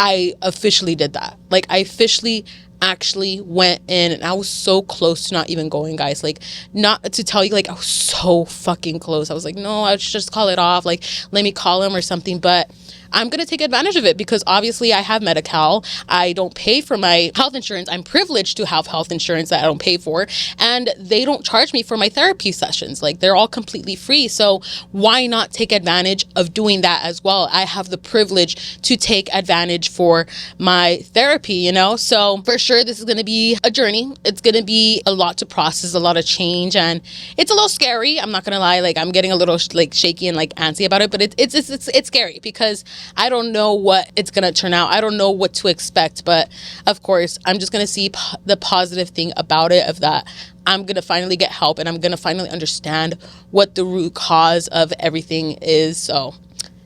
I officially did that. Like, I officially actually went in, and I was so close to not even going, guys. Like, not to tell you, like, I was so fucking close. I was like, no, I should just call it off. Like, let me call him or something. But I'm going to take advantage of it, because obviously I have Medi-Cal. I don't pay for my health insurance. I'm privileged to have health insurance that I don't pay for. And they don't charge me for my therapy sessions. Like, they're all completely free. So why not take advantage of doing that as well? I have the privilege to take advantage for my therapy, you know? So for sure, this is going to be a journey. It's going to be a lot to process, a lot of change. And it's a little scary. I'm not going to lie. Like, I'm getting a little like shaky and like antsy about it, but it's scary, because I don't know what it's going to turn out. I don't know what to expect, but of course, I'm just going to see the positive thing about it, of that I'm going to finally get help, and I'm going to finally understand what the root cause of everything is. So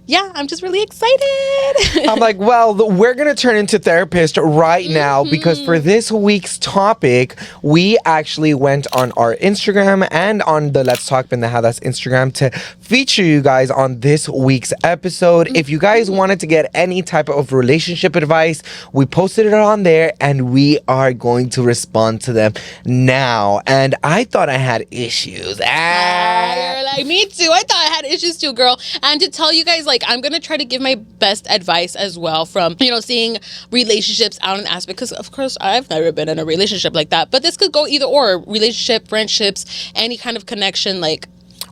yeah, I'm just really excited. I'm like, well, we're going to turn into therapist right now, because for this week's topic, we actually went on our Instagram and on the Let's Talk Pendejadas Instagram to feature you guys on this week's episode. If you guys wanted to get any type of relationship advice, we posted it on there, and we are going to respond to them now. And I thought I had issues. You're like, me too. I thought I had issues too, girl. And to tell you guys, like, I'm going to try to give my best advice as well from, you know, seeing relationships out in aspect, because of course I've never been in a relationship like that, but this could go either or, relationship, friendships, any kind of connection, like,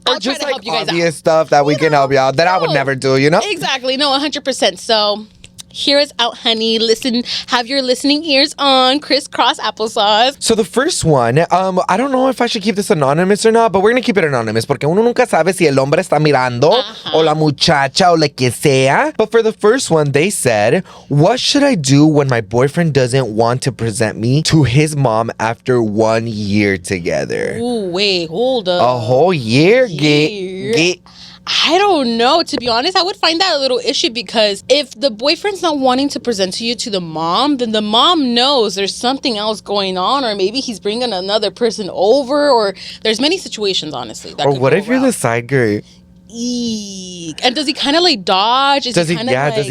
or I'll just try to like help you guys obvious out. stuff that we can help you out that I would never do, you know? Exactly. No, 100%. So hear us out, honey. Listen, have your listening ears on, crisscross applesauce. So the first one, I don't know if I should keep this anonymous or not, but we're gonna keep it anonymous, porque uno nunca sabe si el hombre está mirando, o la muchacha, o la que sea. But for the first one, they said, what should I do when my boyfriend doesn't want to present me to his mom after 1 year together? Ooh, wait, hold up. A whole year? I don't know. To be honest, I would find that a little issue, because if the boyfriend's not wanting to present to you to the mom, then the mom knows there's something else going on, or maybe he's bringing another person over, or there's many situations, honestly. That Or could what go if you're around. the side girl? Eek. And does he kind of like dodge? Does he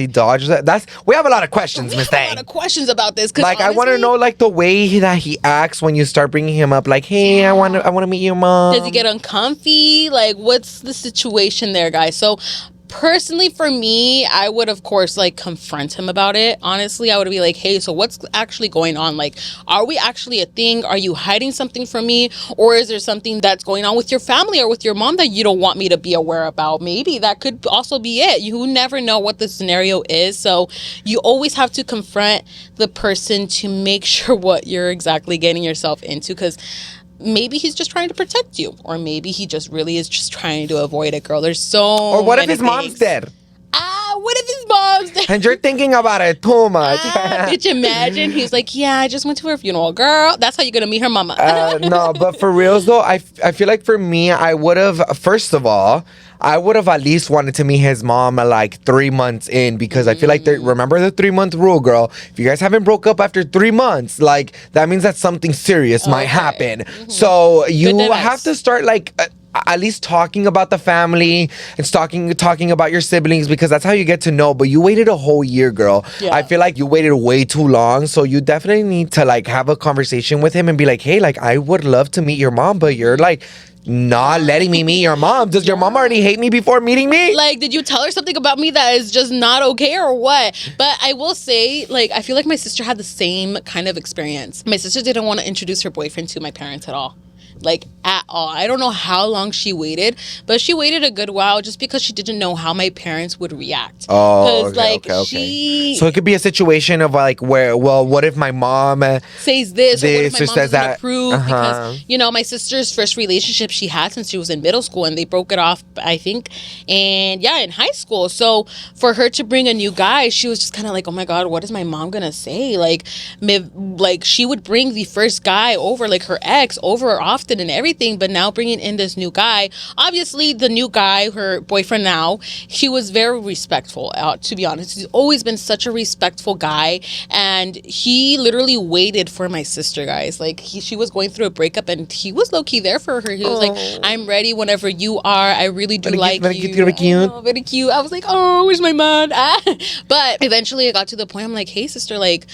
dodge that? We have a lot of questions, Miss I have a Thang. lot of questions about this. Like, I want to know, like, the way that he acts when you start bringing him up. Like, hey, I want to meet your mom. Does he get uncomfy? Like, what's the situation there, guys? So personally, for me, I would, of course, like, confront him about it. Honestly, I would be like, hey, so what's actually going on? Like, are we actually a thing? Are you hiding something from me? Or is there something that's going on with your family or with your mom that you don't want me to be aware about? Maybe that could also be it. You never know what the scenario is. So you always have to confront the person to make sure what you're exactly getting yourself into, because maybe he's just trying to protect you, or maybe he just really is just trying to avoid it, girl. There's so Or what if many his mom's things. dead? What if his mom's dead? And you're thinking about it too much. Did you imagine? He's like, yeah, I just went to her funeral, girl. That's how you're gonna meet her mama. No, but for reals though, I feel like for me, I would have, first of all, I would have at least wanted to meet his mom like 3 months in, because I feel like remember the 3-month rule, girl. If you guys haven't broke up after 3 months, like, that means that something serious might happen. So you have to start like at least talking about the family and talking about your siblings, because that's how you get to know. But you waited a whole year, girl. Yeah. I feel like you waited way too long. So you definitely need to like have a conversation with him and be like, hey, like, I would love to meet your mom, but you're like not letting me meet your mom. Does your mom already hate me before meeting me? Like, did you tell her something about me that is just not okay, or what? But I will say, like, I feel like my sister had the same kind of experience. My sister didn't want to introduce her boyfriend to my parents at all. like at all. I don't know how long she waited, but she waited a good while just because she didn't know how my parents would react. Oh, okay, like okay. So it could be a situation of like where, well, what if my mom says this, or what if my mom says doesn't approve? Because, you know, my sister's first relationship she had since she was in middle school, and they broke it off, I think, and yeah, in high school. So for her to bring a new guy, she was just kind of like, oh my God, what is my mom gonna say? Like she would bring the first guy over, like her ex, over often and everything, but now bringing in this new guy, obviously the new guy, her boyfriend now, he was very respectful, to be honest. He's always been such a respectful guy, and he literally waited for my sister, guys. Like she was going through a breakup, and he was low-key there for her. He was like, I'm ready whenever you are. I really do like you. Very cute. Very cute. I was like, oh, where's my mom? But eventually I got to the point, I'm like, hey sister, like,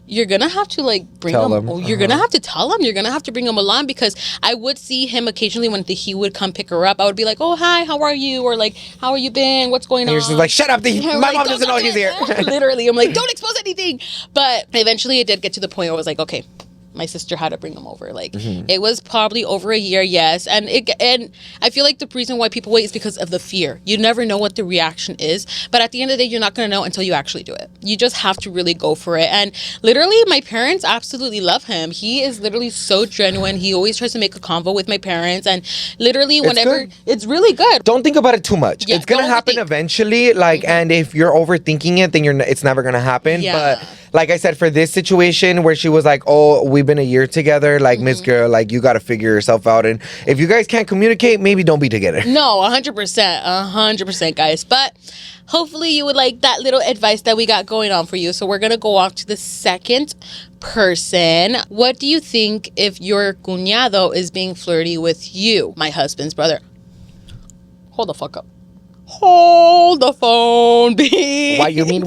you're gonna have to like bring him. You're gonna have to tell him. You're gonna have to bring him along, because I would see him occasionally when he would come pick her up. I would be like, oh hi, how are you? Or like, how are you been? What's going on? You're just like, shut up. My mom doesn't know he's here. Literally, I'm like, don't expose anything. But eventually it did get to the point where I was like, okay, my sister had to bring him over. Like, it was probably over a year, yes. And I feel like the reason why people wait is because of the fear. You never know what the reaction is. But at the end of the day, you're not going to know until you actually do it. You just have to really go for it. And literally, my parents absolutely love him. He is literally so genuine. He always tries to make a convo with my parents. And literally, whenever it's really good. Don't think about it too much. Yeah, it's going to happen eventually. Like, and if you're overthinking it, then it's never going to happen. Yeah. But like I said, for this situation where she was like, oh, we've been a year together, like, Miss Girl, like, you got to figure yourself out. And if you guys can't communicate, maybe don't be together. No, 100%, guys. But hopefully you would like that little advice that we got going on for you. So we're going to go off to the second person. What do you think if your cuñado is being flirty with you, my husband's brother? Hold the fuck up. Hold the phone, bitch. Why you mean?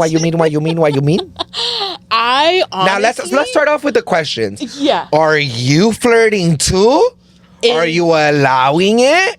I honestly... Now let's start off with the questions. Yeah. Are you flirting too? Are you allowing it?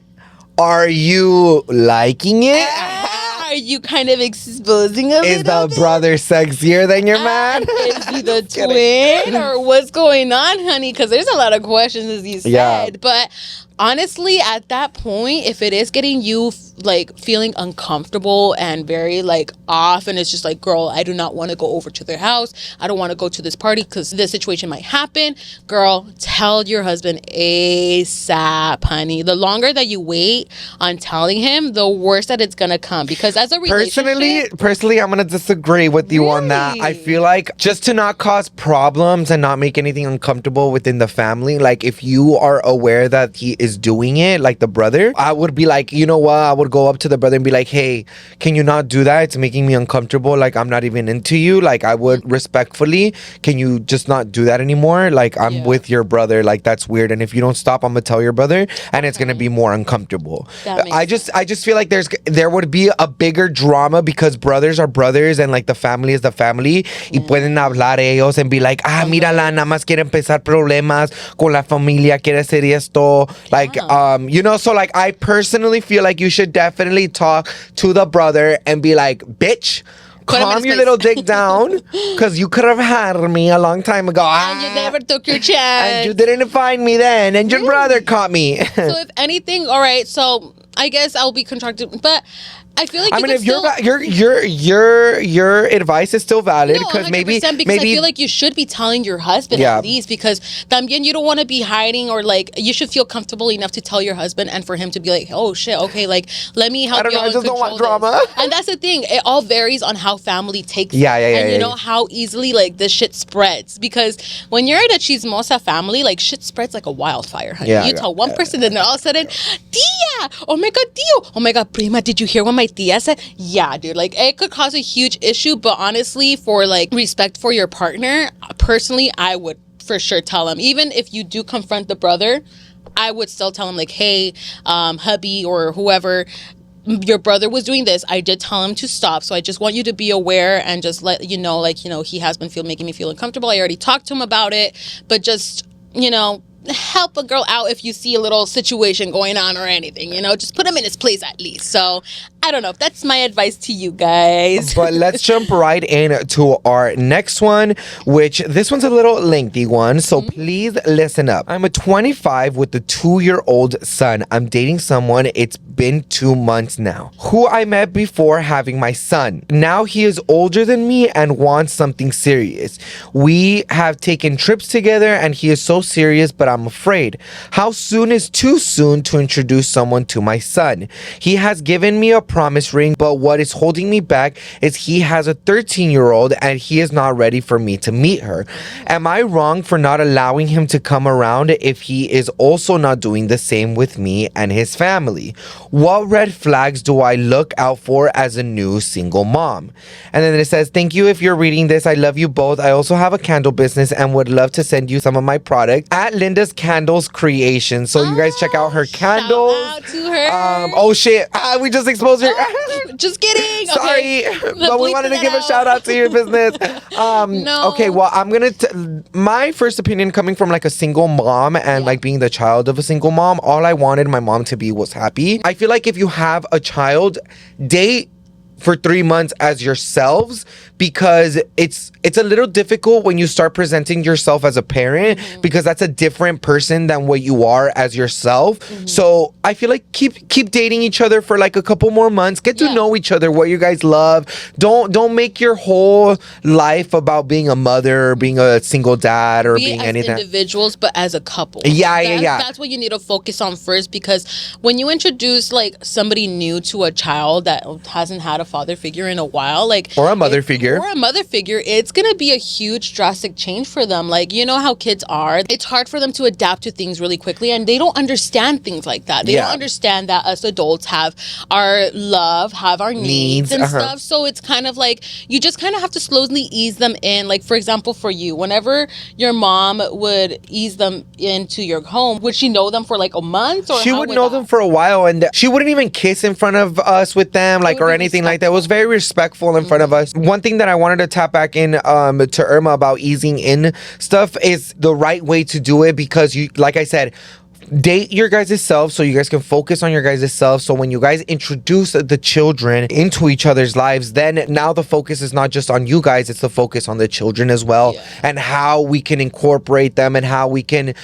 Are you liking it? Are you kind of exposing a Is little the brother sexier than your man? Is he the twin? Or what's going on, honey? Because there's a lot of questions, as you said. Yeah. But honestly, at that point, if it is getting you like feeling uncomfortable and very like off, and it's just like, girl, I do not want to go over to their house, I don't want to go to this party because this situation might happen, girl, tell your husband ASAP, honey. The longer that you wait on telling him, the worse that it's gonna come. Because as a relationship, personally, I'm gonna disagree with you on that. I feel like just to not cause problems and not make anything uncomfortable within the family, like if you are aware that he is doing it, like the brother, I would be like, you know what, I would go up to the brother and be like, hey, can you not do that? It's making me uncomfortable. Like, I'm not even into you. Like, I would respectfully, can you just not do that anymore? Like, I'm with your brother. Like, that's weird. And if you don't stop, I'm gonna tell your brother, and it's gonna be more uncomfortable. I just feel like there would be a bigger drama because brothers are brothers and like the family is the family. Y pueden hablar ellos and be like, mírala, nada más quiere empezar problemas con la familia, quiere hacer esto. Like, you know, so like I personally feel like you should definitely talk to the brother and be like, bitch, calm your little dick down, because you could have had me a long time ago. And you never took your chance. And you didn't find me then, and your brother caught me. So if anything, all right, so I guess I'll be contracted, but I feel like if your advice is still valid, because maybe I feel like you should be telling your husband at least, because también you don't want to be hiding, or like you should feel comfortable enough to tell your husband and for him to be like, oh shit, okay, like let me help you. I just don't want drama. And that's the thing, it all varies on how family takes it. And you know how easily like this shit spreads, because when you're in a chismosa family, like shit spreads like a wildfire, honey. You tell one person and then all of a sudden, tia, oh my god, tío, oh my god, prima, did you hear what my tia said? Yeah, dude, like it could cause a huge issue. But honestly, for like respect for your partner, personally, I would for sure tell him. Even if you do confront the brother, I would still tell him like, hey, hubby or whoever, your brother was doing this. I did tell him to stop. So I just want you to be aware and just let you know, like, you know, he has been making me feel uncomfortable. I already talked to him about it, but just, you know, help a girl out if you see a little situation going on or anything, you know, just put him in his place at least. So I don't know. That's my advice to you guys. But let's jump right into our next one, which this one's a little lengthy one. So please listen up. I'm a 25 with a 2-year-old son. I'm dating someone. It's been 2 months now, who I met before having my son. Now he is older than me and wants something serious. We have taken trips together and he is so serious, but I'm afraid. How soon is too soon to introduce someone to my son? He has given me a promise ring, but what is holding me back is he has a 13-year-old and he is not ready for me to meet her. Am I wrong for not allowing him to come around if he is also not doing the same with me and his family? What red flags do I look out for as a new single mom? And then it says, thank you if you're reading this. I love you both. I also have a candle business and would love to send you some of my product at Linda's Candles Creation. So you guys check out her candles. Shout out to her. Oh shit. We just exposed her. Just kidding. Sorry. Okay. But we wanted to give a shout out to your business. No. Okay, well, I'm gonna my first opinion coming from like a single mom and like being the child of a single mom, all I wanted my mom to be was happy. I feel like if you have a child, date for 3 months as yourselves, because it's a little difficult when you start presenting yourself as a parent, because that's a different person than what you are as yourself. So I feel like keep dating each other for like a couple more months, get to know each other, what you guys love. Don't make your whole life about being a mother or being a single dad or being as anything. Individuals, but as a couple. Yeah. That's what you need to focus on first, because when you introduce like somebody new to a child that hasn't had a father figure in a while, like or a mother figure, it's gonna be a huge drastic change for them. Like, you know how kids are, it's hard for them to adapt to things really quickly, and they don't understand things like that. They don't understand that us adults have our love, have our needs and stuff. So it's kind of like you just kind of have to slowly ease them in. Like, for example, for you, whenever your mom would ease them into your home, would she know them for like a month? Or she would know them for a while, and she wouldn't even kiss in front of us with them, like, or anything like that. It was very respectful in front of us. One thing that I wanted to tap back in to Irma about easing in stuff is the right way to do it, because you, like I said, date your guys' self so you guys can focus on your guys' self. So when you guys introduce the children into each other's lives, then now the focus is not just on you guys, it's the focus on the children as well, and how we can incorporate them, and how we can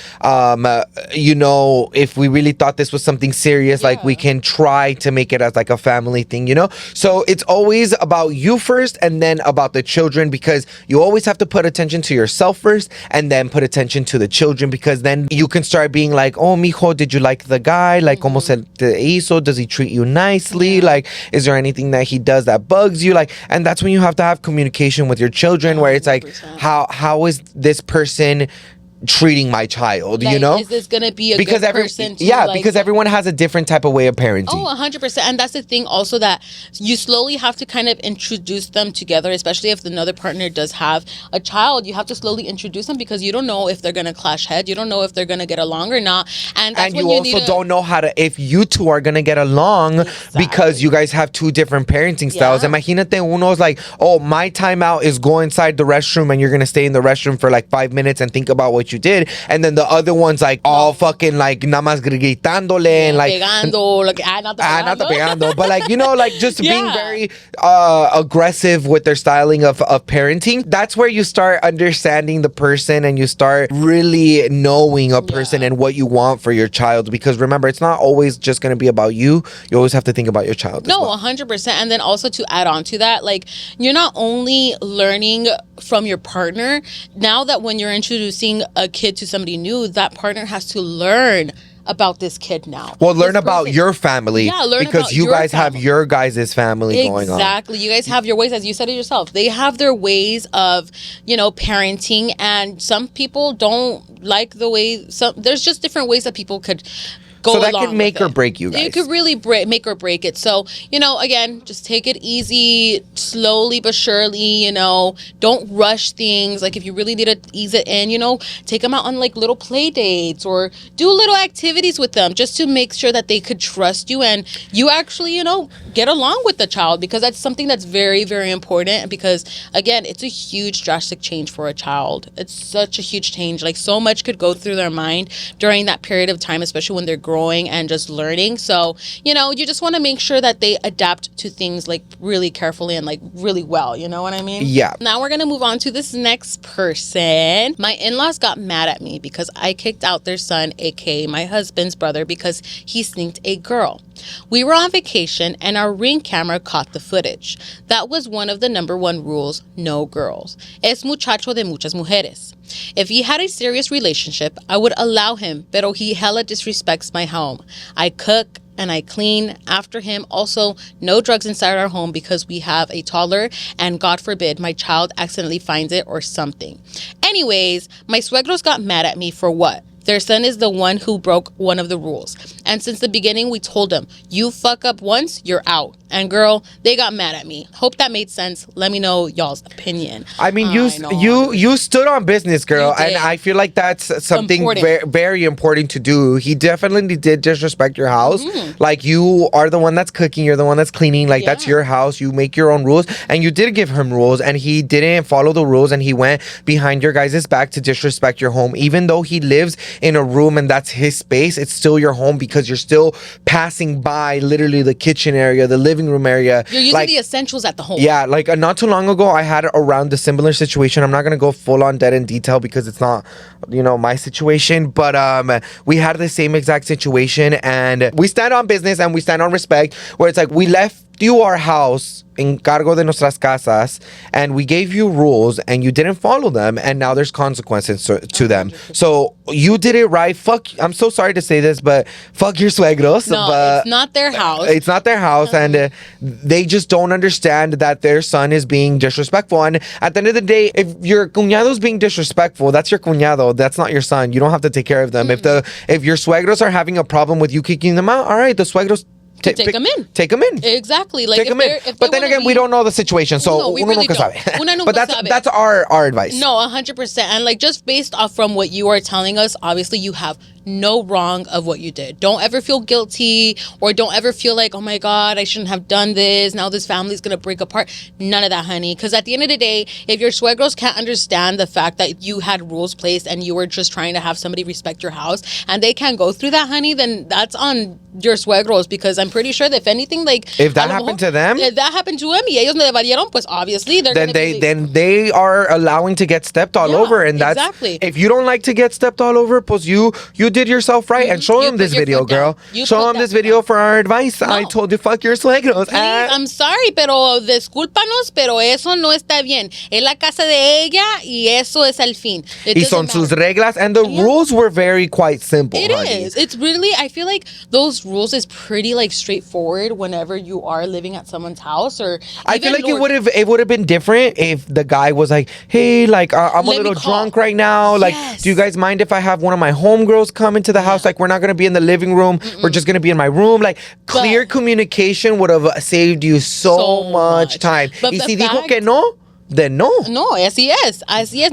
you know, if we really thought this was something serious, like we can try to make it as like a family thing, you know. So it's always about you first and then about the children, because you always have to put attention to yourself first and then put attention to the children, because then you can start being like, oh, mijo, did you like the guy? Like, como se te hizo? Does he treat you nicely? Like, is there anything that he does that bugs you? Like, and that's when you have to have communication with your children, where it's like, how is this person treating my child, like, you know? Is this gonna be a good person to, because everyone has a different type of way of parenting. Oh, 100%. And that's the thing also, that you slowly have to kind of introduce them together, especially if another partner does have a child. You have to slowly introduce them, because you don't know if they're gonna clash heads. You don't know if they're gonna get along or not. And that's when you also don't know how to, if you two are gonna get along, because you guys have two different parenting styles. Imagínate uno's like, oh, my timeout is go inside the restroom and you're gonna stay in the restroom for like 5 minutes and think about what you did, and then the other one's like all fucking like nada más gritándole and like pegando, like not pegando, but like, you know, like just being very aggressive with their styling of parenting. That's where you start understanding the person, and you start really knowing a person and what you want for your child, because remember, it's not always just going to be about you. You always have to think about your child. No, 100%. And then also to add on to that, like, you're not only learning from your partner, now that when you're introducing a kid to somebody new, that partner has to learn about this kid now. Well, learn about your family. Yeah, learn because about you your guys family. have your guys' family going on. Exactly. You guys have your ways, as you said it yourself. They have their ways of, you know, parenting, and some people don't like the way, there's just different ways that people could go along. So that can make or break you guys. It could really make or break it. So, you know, again, just take it easy, slowly but surely, you know, don't rush things. Like, if you really need to ease it in, you know, take them out on like little play dates, or do little activities with them, just to make sure that they could trust you and you actually, you know, get along with the child, because that's something that's very, very important. Because again, it's a huge drastic change for a child. It's such a huge change. Like, so much could go through their mind during that period of time, especially when they're growing and just learning. So, you know, you just want to make sure that they adapt to things like really carefully and like really well. You know what I mean? Yeah. Now we're going to move on to this next person. My in-laws got mad at me because I kicked out their son, aka my husband's brother, because he sneaked a girl. We were on vacation and our Ring camera caught the footage. That was one of the number one rules: no girls. Es muchacho de muchas mujeres. If he had a serious relationship, I would allow him, pero he hella disrespects my home. I cook and I clean after him. Also, no drugs inside our home because we have a toddler and God forbid my child accidentally finds it or something. Anyways, my suegros got mad at me for what? Their son is the one who broke one of the rules. And since the beginning, we told them, you fuck up once, you're out. And girl, they got mad at me. Hope that made sense. Let me know y'all's opinion. I mean, you stood on business, girl, and I feel like that's something very important to do. He definitely did disrespect your house. Like, you are the one that's cooking, you're the one that's cleaning. Like, that's your house. You make your own rules, and you did give him rules, and he didn't follow the rules, and he went behind your guys' back to disrespect your home. Even though he lives in a room and that's his space, it's still your home because you're still passing by literally the kitchen area, the living room area. You're using the essentials at the home. Yeah, like not too long ago, I had around a similar situation. I'm not going to go full on dead in detail because it's not, you know, my situation. But we had the same exact situation, and we stand on business and we stand on respect, where it's like, we left you our house en cargo de nuestras casas, and we gave you rules and you didn't follow them, and now there's consequences to them. So you did it right. Fuck, I'm so sorry to say this, but fuck your suegros. No, but it's not their house. It's not their house, and they just don't understand that their son is being disrespectful. And at the end of the day, if your cuñado's being disrespectful, that's your cuñado. That's not your son. You don't have to take care of them. If your suegros are having a problem with you kicking them out, all right, the suegros take them in. Take them in. Exactly. Like, take them in. But then again, we don't know the situation, so no, we really don't. But that's our advice. No, 100%. And like, just based off from what you are telling us, obviously you have no wrong of what you did. Don't ever feel guilty, or don't ever feel like, oh my God, I shouldn't have done this. Now this family's gonna break apart. None of that, honey. Because at the end of the day, if your suegros can't understand the fact that you had rules placed and you were just trying to have somebody respect your house, and they can't go through that, honey, then that's on your suegros. Because I'm pretty sure that if anything, like, if that happened to them, if that happened to them, y ellos me valieron, pues obviously then they are allowing to get stepped all over, and that's exactly. If you don't like to get stepped all over, pues you did yourself right, and show them this video, girl. Show them this video for our advice. No. I told you, fuck your suegros. Please, I'm sorry, pero discúlpanos, pero eso no está bien. Es la casa de ella y eso es el fin. Y son sus reglas, and the rules were quite simple. It is. It's really, I feel like those rules is pretty like straightforward whenever you are living at someone's house. Or I feel like it would have been different if the guy was like, hey, like I'm a little drunk right now. Like, do you guys mind if I have one of my homegirls come into the house? Like, we're not gonna be in the living room. We're just gonna be in my room. Like, clear communication would have saved you so much time. But y si dijo que no, then no. No, así es.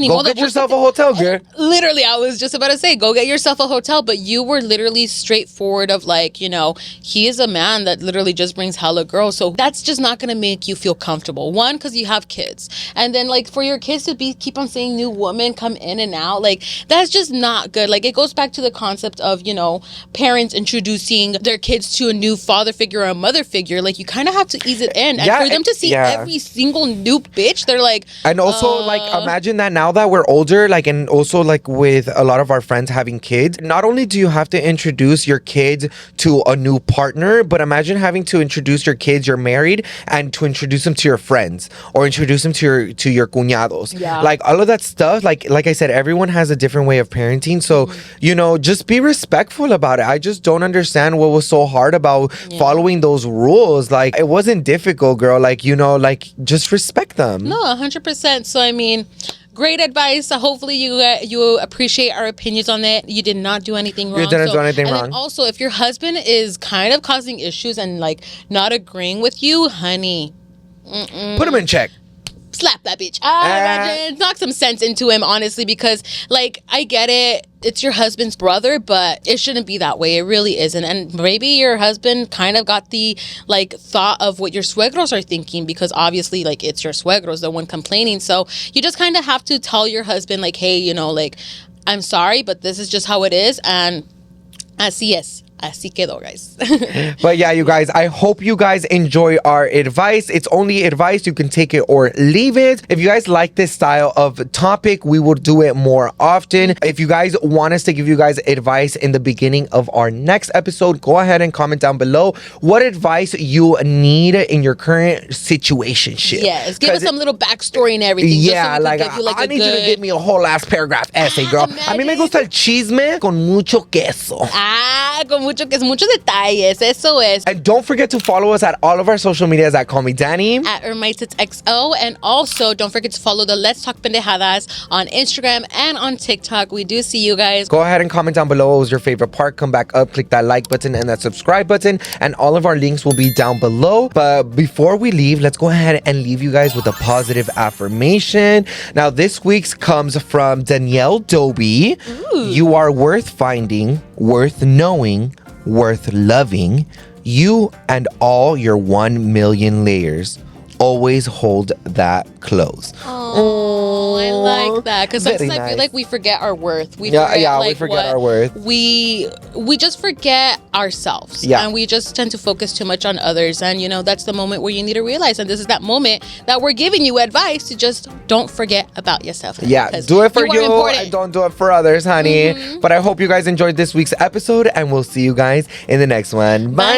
Go get yourself a hotel, girl. Literally, I was just about to say, go get yourself a hotel. But you were literally straightforward of like, you know, he is a man that literally just brings hella girls. So that's just not going to make you feel comfortable. One, because you have kids. And then like for your kids to keep on saying new women come in and out, like that's just not good. Like it goes back to the concept of, you know, parents introducing their kids to a new father figure or a mother figure. Like you kind of have to ease it in. And for them to see every single new bitch, they're like, and also like imagine that now that we're older, like, and also like with a lot of our friends having kids, not only do you have to introduce your kids to a new partner, but imagine having to introduce your kids, you're married, and to introduce them to your friends or introduce them to your cuñados. Like all of that stuff, like I said, everyone has a different way of parenting, so you know, just be respectful about it. I just don't understand what was so hard about following those rules. Like it wasn't difficult, girl. Like, you know, like just respect them. No, 100%. So I mean, great advice. Hopefully you appreciate our opinions on it. You did not do anything wrong. You didn't do anything wrong. And also, if your husband is kind of causing issues and like not agreeing with you, honey, put him in check. Slap that bitch. Imagine. Knock some sense into him, honestly, because like I get it. It's your husband's brother, but it shouldn't be that way. It really isn't. And maybe your husband kind of got the like thought of what your suegros are thinking, because obviously like it's your suegros, the one complaining. So you just kind of have to tell your husband like, hey, you know, like I'm sorry, but this is just how it is, and así es. Así quedó, guys. But yeah, you guys, I hope you guys enjoy our advice. It's only advice. You can take it or leave it. If you guys like this style of topic, we will do it more often. If you guys want us to give you guys advice in the beginning of our next episode, go ahead and comment down below what advice you need in your current situationship. Yes, give us some little backstory and everything. Yeah, just so like, give you, like, I need you to give me a whole ass paragraph essay, girl. A mí me gusta el chisme con mucho queso. Con muchos detalles. Eso es. And don't forget to follow us at all of our social medias at Call Me Danny. At Irma and XO. And also, don't forget to follow the Let's Talk Pendejadas on Instagram and on TikTok. We do see you guys. Go ahead and comment down below what was your favorite part. Come back up, click that like button and that subscribe button. And all of our links will be down below. But before we leave, let's go ahead and leave you guys with a positive affirmation. Now, this week's comes from Danielle Doby. Ooh. You are worth finding, worth knowing, worth loving. You and all your 1 million layers. Always hold that close. Oh, I like that, because sometimes I feel like we forget our worth. We forget our worth. We just forget ourselves, and we just tend to focus too much on others. And that's the moment where you need to realize, and this is that moment that we're giving you advice to just don't forget about yourself. Yeah, do it for you and don't do it for others, honey. Mm-hmm. But I hope you guys enjoyed this week's episode, and we'll see you guys in the next one. Bye.